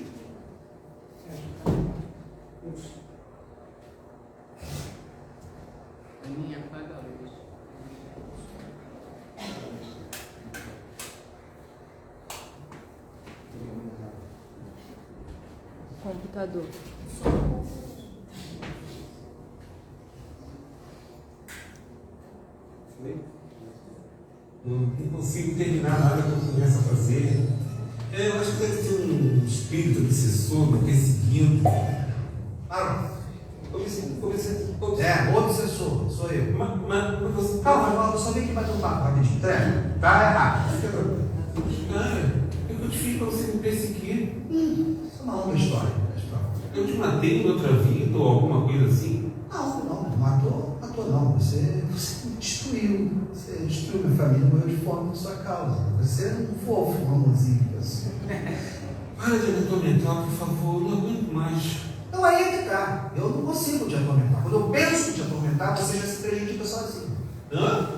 Minha apaga a luz. Computador. Não consigo terminar nada que eu começo a fazer. Eu acho que deve ter um espírito obsessor me perseguindo. Outro obsessor, sou eu. Mas você. Calma, eu só vim aqui bater um papo rapidinho. Tá errado. Eu te fiz pra você me perseguir. Isso é uma longa história. Eu te matei em outra vida ou alguma coisa assim? Não matou não. Você me destruiu. Você destruiu minha família, morreu de fome por sua causa. Você é um fofo, um amorzinho de pessoa. Para de me atormentar, por favor, eu não aguento mais. Então aí é que tá. Eu não consigo te atormentar. Quando eu penso em te atormentar, você já se prejudica sozinho. Hã?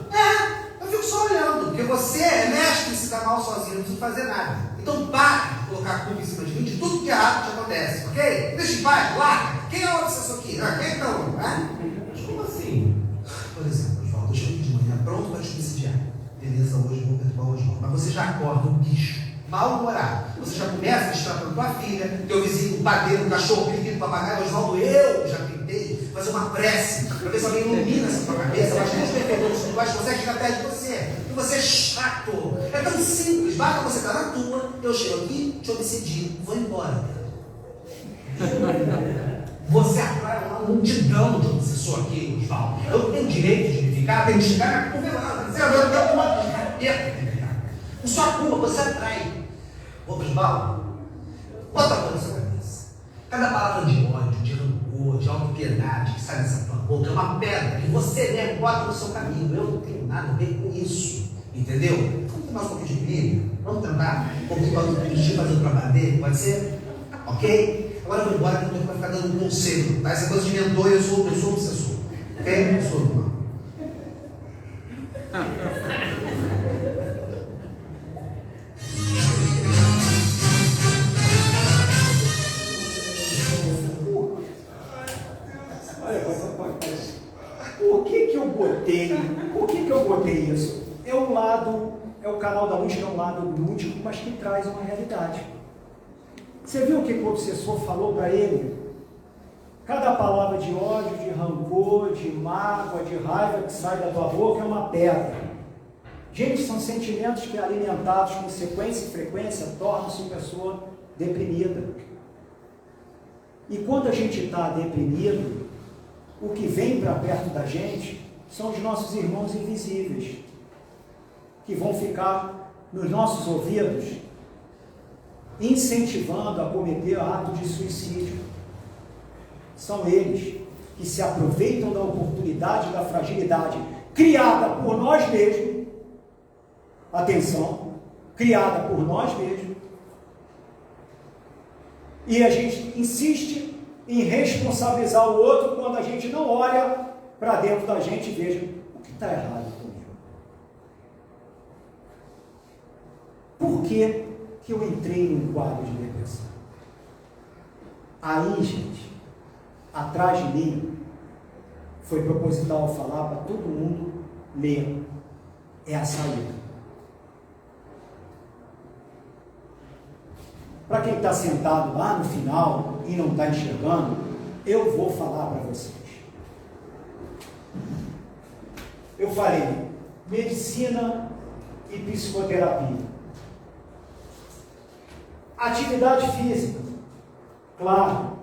Eu fico só olhando, porque você é mestre em se dar mal sozinho, não precisa fazer nada. Então para de colocar a culpa em cima de mim de tudo que errado te acontece, ok? Deixa em paz, larga. Quem é o obsessor aqui? Quem então? Mas como assim? Por exemplo, Oswaldo, eu chego de manhã pronto para te obsidiar. Beleza, hoje eu vou perturbar o Oswaldo. Mas você já acorda um bicho, mal-humorado. Você já começa destratando tua filha, teu vizinho, o padeiro, o cachorro, o periquito, o papagaio. Oswaldo, eu já tentei fazer uma prece para ver se alguém ilumina essa tua cabeça, mas nem os perfeitores espirituais conseguem chegar perto de você. E você é chato. É tão simples. Basta você estar na tua, eu chego aqui, te obsidio, vou embora. Você atrai uma multidão de obsessor aqui, Oswaldo. Eu não tenho direito de me ficar, tenho que chegar na curva. Você é uma por sua culpa, você atrai. Ô, Oswaldo, bota a coisa na sua cabeça. Cada palavra de ódio, de rancor, de autopiedade que sai dessa tua boca é uma pedra que você mesmo bota no seu caminho. Eu não tenho nada a ver com isso. Entendeu? Vamos tomar um pouquinho de brilho. Vamos tentar um pouquinho para fazer o trabalho dele, pode ser? Ok? Agora eu vou embora que eu não vou ficar dando um conselho. Tá? Essa coisa de mentor, eu sou obsessor. Ok? Eu sou irmão. eu botei isso? É o canal da luz, que é um lado lúdico, mas que traz uma realidade. Você viu o que o obsessor falou para ele? Cada palavra de ódio, de rancor, de mágoa, de raiva que sai da tua boca é uma pedra. Gente, são sentimentos que, alimentados com sequência e frequência, tornam-se uma pessoa deprimida. E quando a gente está deprimido, o que vem para perto da gente são os nossos irmãos invisíveis, que vão ficar nos nossos ouvidos, incentivando a cometer ato de suicídio. São eles que se aproveitam da oportunidade, da fragilidade criada por nós mesmos. Atenção, criada por nós mesmos. E a gente insiste em responsabilizar o outro quando a gente não olha para dentro da gente e veja o que está errado comigo. Por que eu entrei num quadro de depressão? Aí, gente, atrás de mim, foi proposital falar para todo mundo ler. É a saída. Para quem está sentado lá no final e não está enxergando, eu vou falar para vocês. Eu falei medicina e psicoterapia. Atividade física, claro,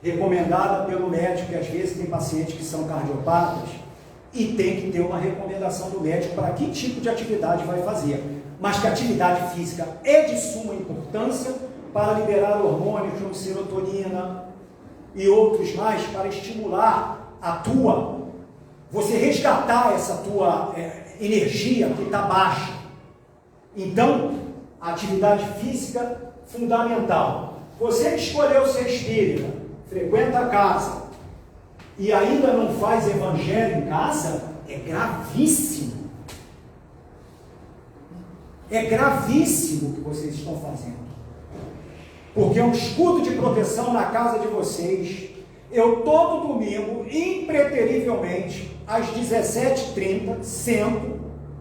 recomendada pelo médico, que às vezes tem pacientes que são cardiopatas e tem que ter uma recomendação do médico para que tipo de atividade vai fazer. Mas que a atividade física é de suma importância para liberar hormônios como serotonina e outros mais, para estimular você resgatar essa tua energia que está baixa. Então, a atividade física fundamental. Você que escolheu ser espírita, frequenta a casa e ainda não faz evangelho em casa, é gravíssimo. É gravíssimo o que vocês estão fazendo. Porque é um escudo de proteção na casa de vocês. Eu todo domingo, impreterivelmente, às 17h30, sento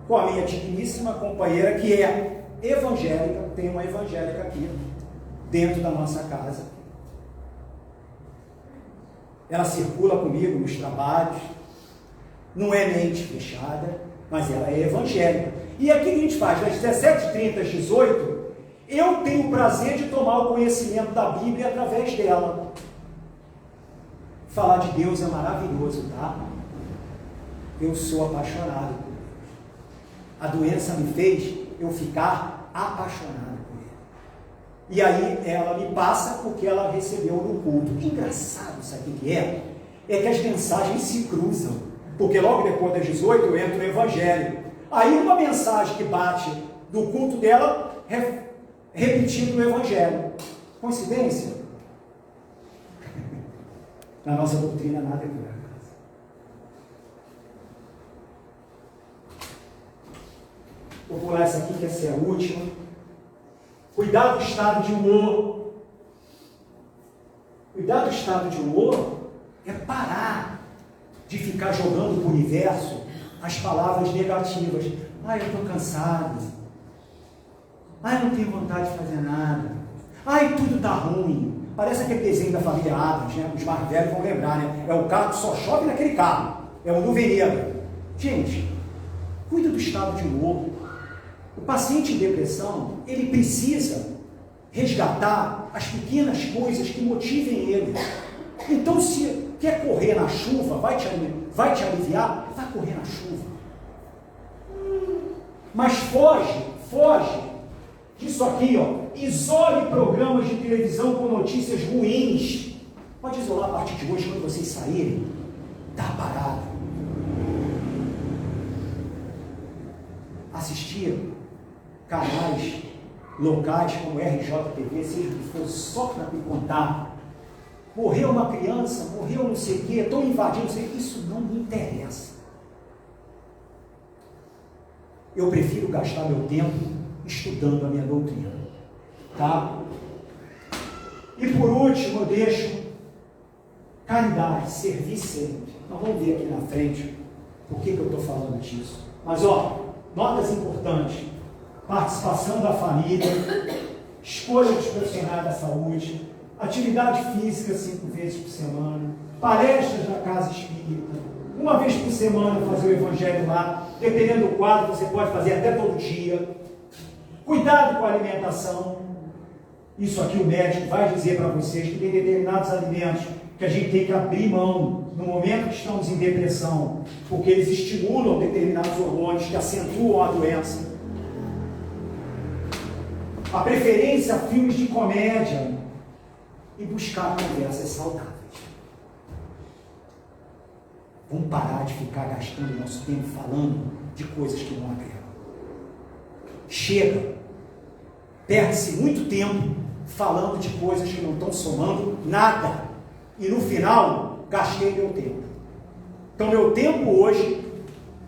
com a minha digníssima companheira, que é evangélica, tem uma evangélica aqui, dentro da nossa casa. Ela circula comigo nos trabalhos, não é mente fechada, mas ela é evangélica. E aqui a gente faz, das 17h30 às 18h, eu tenho o prazer de tomar o conhecimento da Bíblia através dela. Falar de Deus é maravilhoso, tá? Eu sou apaixonado por Deus. A doença me fez eu ficar apaixonado por Ele. E aí ela me passa porque ela recebeu no culto. Que engraçado, sabe o que é? É que as mensagens se cruzam. Porque logo depois das 18 eu entro no Evangelho. Aí uma mensagem que bate do culto dela, repetindo no Evangelho. Coincidência? Na nossa doutrina nada é por acaso. Vou pular essa aqui, que essa é a última. Cuidar do estado de humor. Cuidar do estado de humor é parar de ficar jogando para o universo as palavras negativas. Ai, eu estou cansado. Ai, não tenho vontade de fazer nada. Ai, tudo está ruim. Parece aquele desenho da família Adams, né? Os mais velhos vão lembrar, né? É o carro que só chove naquele carro. É o nuvem negra. Gente, cuida do estado de humor. O paciente em depressão, ele precisa resgatar as pequenas coisas que motivem ele. Então, se quer correr na chuva, vai te aliviar, vai correr na chuva. Mas foge disso aqui, ó. Isole programas de televisão com notícias ruins. Pode isolar a partir de hoje, quando vocês saírem. Tá parado. Assistir canais locais como RJTV, seja o que for, só para me contar. Morreu uma criança, morreu não sei o quê, estão invadindo, não sei o quê. Isso não me interessa. Eu prefiro gastar meu tempo estudando a minha doutrina. Tá? E por último, eu deixo caridade, servir sempre. Nós vamos ver aqui na frente Por que eu estou falando disso? Mas, notas importantes. Participação da família, escolha dos profissionais da saúde, atividade física 5 vezes por semana, palestras na casa espírita, uma vez por semana fazer o evangelho lá, dependendo do quadro, você pode fazer até todo dia. Cuidado com a alimentação. Isso aqui o médico vai dizer para vocês que tem determinados alimentos que a gente tem que abrir mão no momento que estamos em depressão, porque eles estimulam determinados hormônios que acentuam a doença. A preferência a filmes de comédia e buscar conversas saudáveis. Vamos parar de ficar gastando nosso tempo falando de coisas que não agregam. Chega. Perde-se muito tempo falando de coisas que não estão somando nada. E no final, gastei meu tempo. Então, meu tempo hoje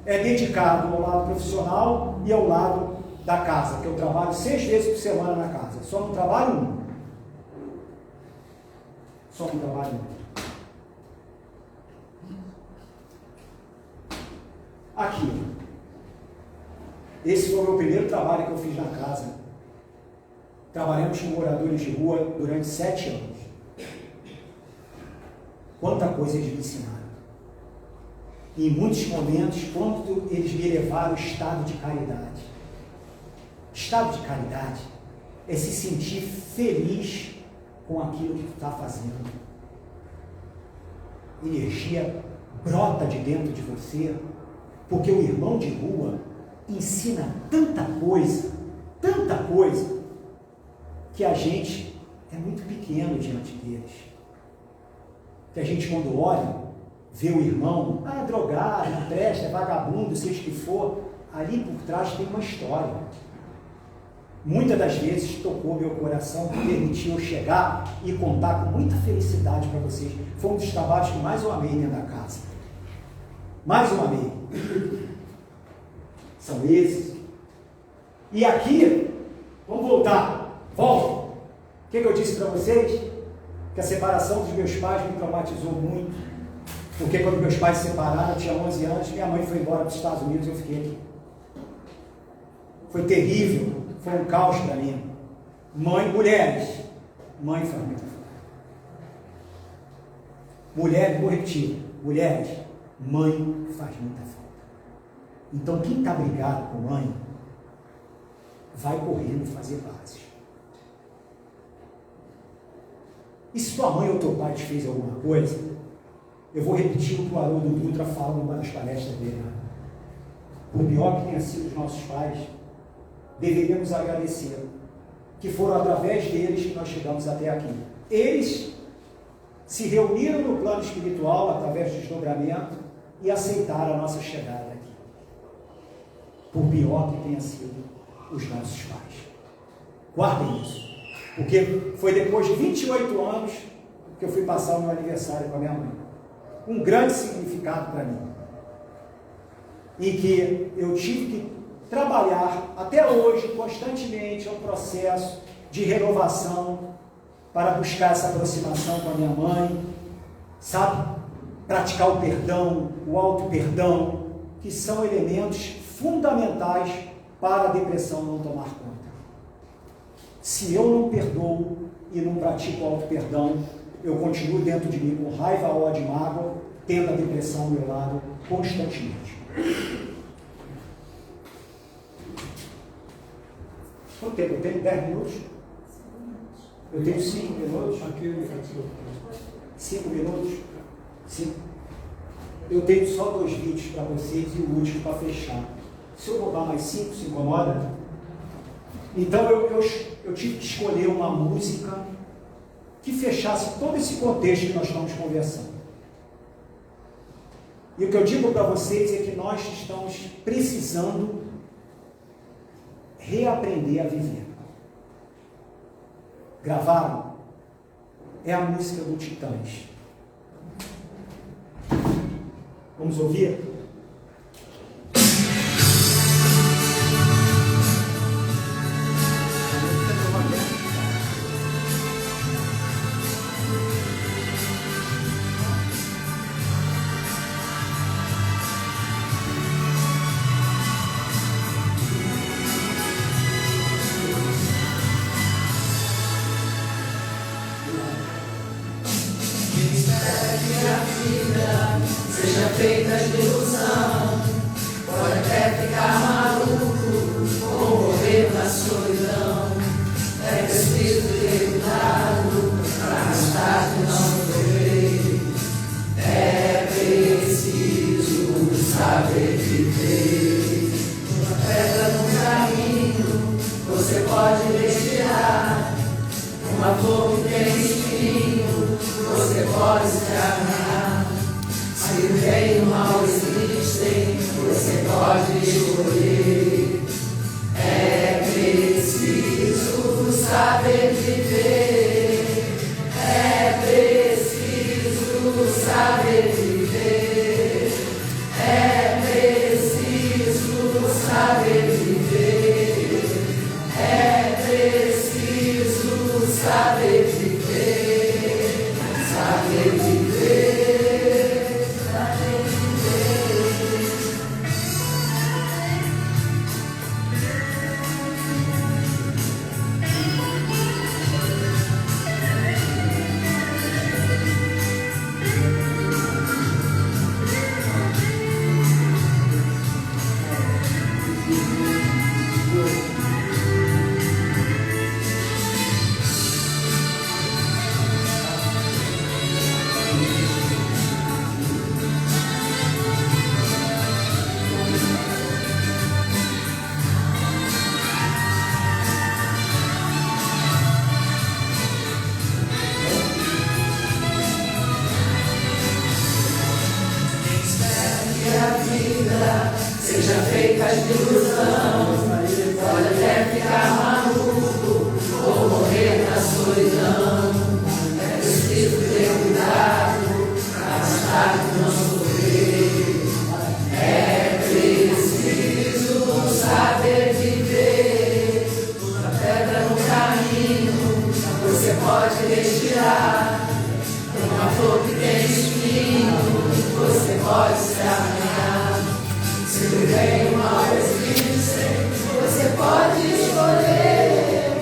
é dedicado ao lado profissional e ao lado da casa, que eu trabalho 6 vezes por semana na casa. Só não trabalho 1. Só não trabalho 1. Aqui. Esse foi o meu primeiro trabalho que eu fiz na casa. Trabalhamos com moradores de rua durante 7 anos. Quanta coisa eles me ensinaram. E em muitos momentos, quanto eles me levaram ao estado de caridade. Estado de caridade é se sentir feliz com aquilo que tu está fazendo. Energia brota de dentro de você, porque o irmão de rua ensina tanta coisa, que a gente é muito pequeno diante deles. Que a gente, quando olha, vê o irmão, drogado, não presta, é vagabundo, seja o que for, ali por trás tem uma história. Muitas das vezes tocou meu coração, permitiu eu chegar e contar com muita felicidade para vocês. Foi um dos trabalhos que mais eu amei dentro da casa. Mais eu amei. São esses. E aqui, vamos voltar. Volta. O que eu disse para vocês? Que a separação dos meus pais me traumatizou muito. Porque quando meus pais se separaram, eu tinha 11 anos, minha mãe foi embora para os Estados Unidos e eu fiquei aqui. Foi terrível. Foi um caos para mim. Mulheres. Mãe faz muita falta. Mulheres, vou repetir. Mulheres, mãe faz muita falta. Então, quem está brigado com mãe, vai correndo fazer bases. E se tua mãe ou teu pai te fez alguma coisa, eu vou repetir o que o Haroldo Dutra fala numa das palestras dele. Por pior que tenha sido os nossos pais, deveríamos agradecer, que foram através deles que nós chegamos até aqui. Eles se reuniram no plano espiritual, através do desdobramento, e aceitaram a nossa chegada aqui. Por pior que tenha sido os nossos pais. Guardem isso. Porque foi depois de 28 anos que eu fui passar o meu aniversário com a minha mãe. Um grande significado para mim. Em que eu tive que trabalhar até hoje, constantemente, um processo de renovação para buscar essa aproximação com a minha mãe, sabe? Praticar o perdão, o auto-perdão, que são elementos fundamentais para a depressão não tomar conta. Se eu não perdoo e não pratico o auto-perdão, eu continuo dentro de mim com raiva, ódio e mágoa, tendo a depressão ao meu lado constantemente. Quanto tempo eu tenho? 10 minutos? Eu tenho 5 minutos? 5 minutos? 5. Eu tenho só 2 vídeos para vocês e o último para fechar. Se eu roubar mais 5, se incomoda? Então eu tive que escolher uma música que fechasse todo esse contexto que nós estamos conversando. E o que eu digo para vocês é que nós estamos precisando reaprender a viver. Gravaram? É a música do Titãs. Vamos ouvir? Você pode escolher.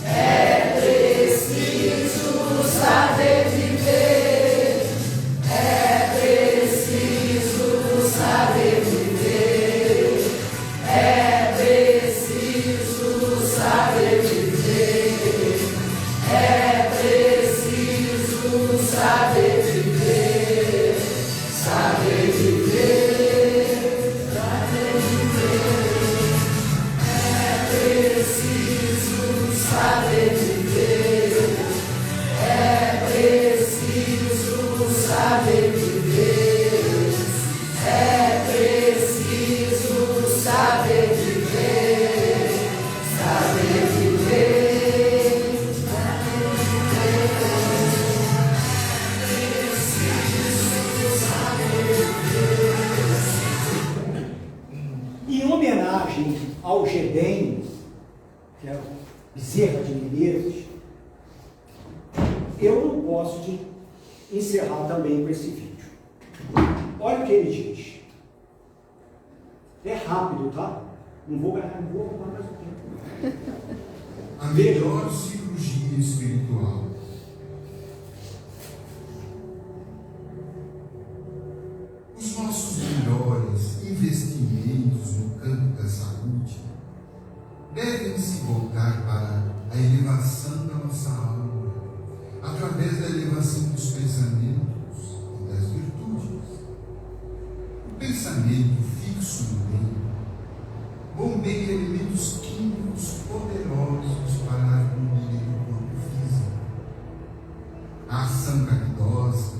É preciso saber viver. É preciso saber viver. É preciso saber viver. É preciso saber viver. Saber viver. Saber viver. É preciso saber viver. É preciso saber viver. É preciso saber viver. Saber viver. Em homenagem ao Gedem, que é o Bezerra de Menezes, eu não posso encerrar também com esse vídeo. Olha o que ele diz. É rápido, tá? Não vou roubar mais o tempo. A melhor cirurgia espiritual. Os nossos melhores investimentos no campo da saúde devem se voltar para a elevação da nossa alma, através da elevação dos pensamentos e das virtudes. O pensamento fixo no bem bombeia elementos químicos poderosos para a harmonia do corpo físico. A ação caridosa,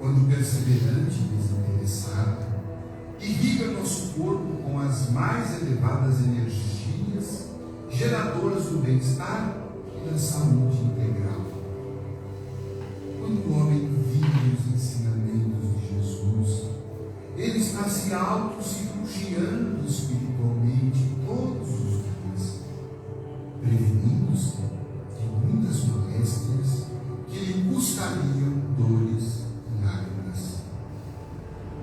quando perseverante e desinteressada, irriga nosso corpo com as mais elevadas energias geradoras do bem-estar e da saúde integral. Quando o homem vive os ensinamentos de Jesus, ele está se autocirurgiando espiritualmente todos os dias, prevenindo-se de muitas moléstias que lhe custariam dores e lágrimas.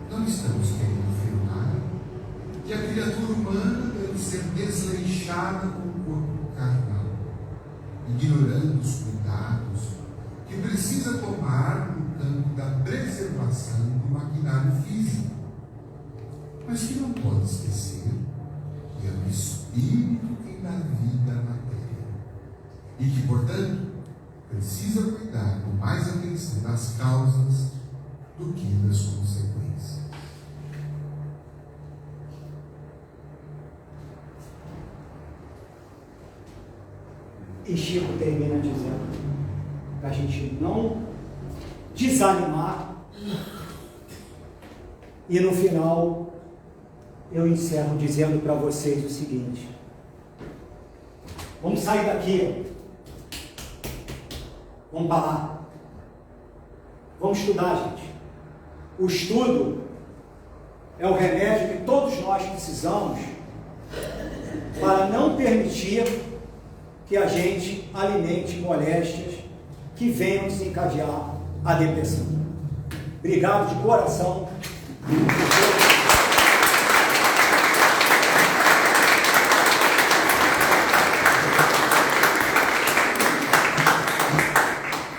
Não estamos querendo afirmar que a criatura humana deve ser desleixada com o corpo carnal, ignorando os cuidados que precisa tomar no campo da preservação do maquinário físico, mas que não pode esquecer que é o Espírito quem dá vida à matéria e que, portanto, precisa cuidar com mais atenção das causas do que das consequências. E Chico termina dizendo para a gente não desanimar. E no final, eu encerro dizendo para vocês o seguinte: vamos sair daqui, vamos parar, vamos estudar, gente. O estudo é o remédio que todos nós precisamos para não permitir que a gente alimente moléstias que venham desencadear a depressão. Obrigado de coração.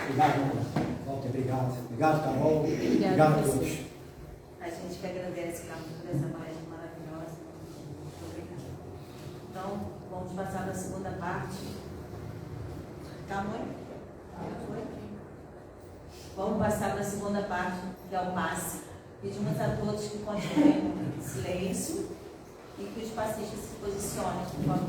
Obrigado, Walter. Obrigado. Obrigado, Carol. Obrigado a todos. A gente que agradece, Carlos, por essa palestra maravilhosa. Muito obrigada. Então, vamos passar para a segunda parte. Tá, mãe? Já foi? Vamos passar para a segunda parte, que é o passe. Pedimos a todos que continuem em silêncio e que os passistas se posicionem, por favor.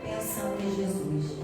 Pensão de Jesus.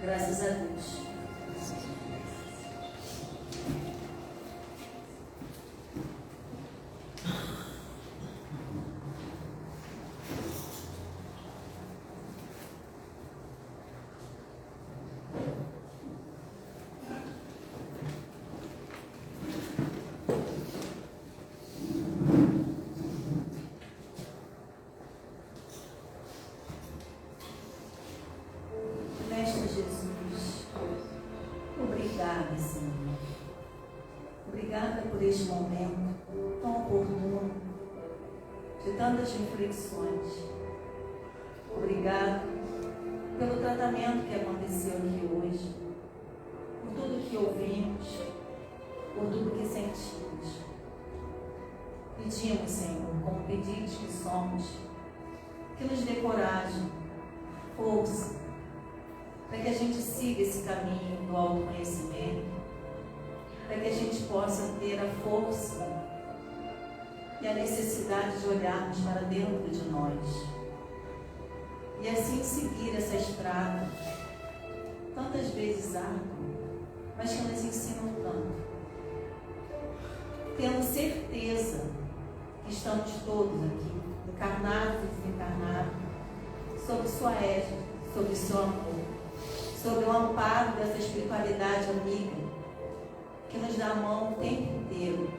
Graças a Deus. Mestre Jesus, obrigada, Senhor. Obrigada por este momento tão oportuno, de tantas reflexões. Obrigado pelo tratamento que aconteceu aqui hoje, por tudo que ouvimos, por tudo que sentimos. Pedimos, Senhor, como pedidos que somos, que nos dê coragem, força, para que a gente siga esse caminho do autoconhecimento, para que a gente possa ter a força e a necessidade de olharmos para dentro de nós e assim seguir essa estrada, tantas vezes árdua, mas que nos ensinam tanto. Temos certeza que estamos todos aqui, encarnados e desencarnados, sob sua égide, sob seu amor, sob o amparo dessa espiritualidade amiga, que nos dá a mão o tempo inteiro.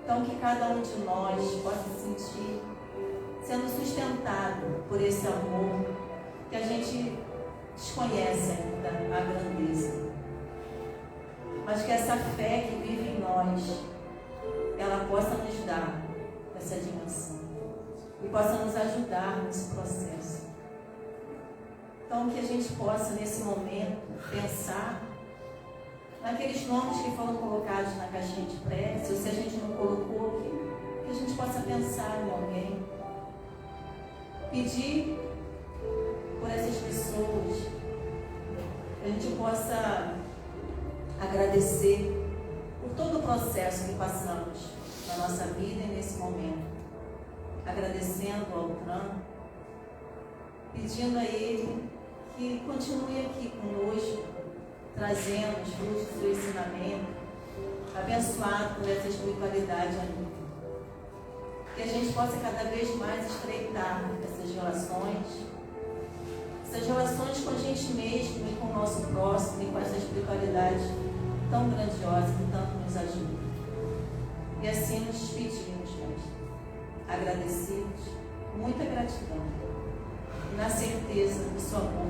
Então, que cada um de nós possa se sentir sendo sustentado por esse amor que a gente desconhece ainda a grandeza. Mas que essa fé que vive em nós, ela possa nos dar essa dimensão e possa nos ajudar nesse processo. Então, que a gente possa, nesse momento, pensar naqueles nomes que foram colocados na caixinha de prece, ou se a gente não colocou, que a gente possa pensar em alguém. Pedir por essas pessoas, que a gente possa agradecer por todo o processo que passamos na nossa vida e nesse momento. Agradecendo ao TRAN, pedindo a Ele que continue aqui conosco, trazendo os frutos do seu ensinamento, abençoado por essa espiritualidade amiga. Que a gente possa cada vez mais estreitar essas relações com a gente mesmo e com o nosso próximo e com essa espiritualidade tão grandiosa que tanto nos ajuda. E assim nos despedimos, Mestre, agradecidos, muita gratidão, e na certeza do seu amor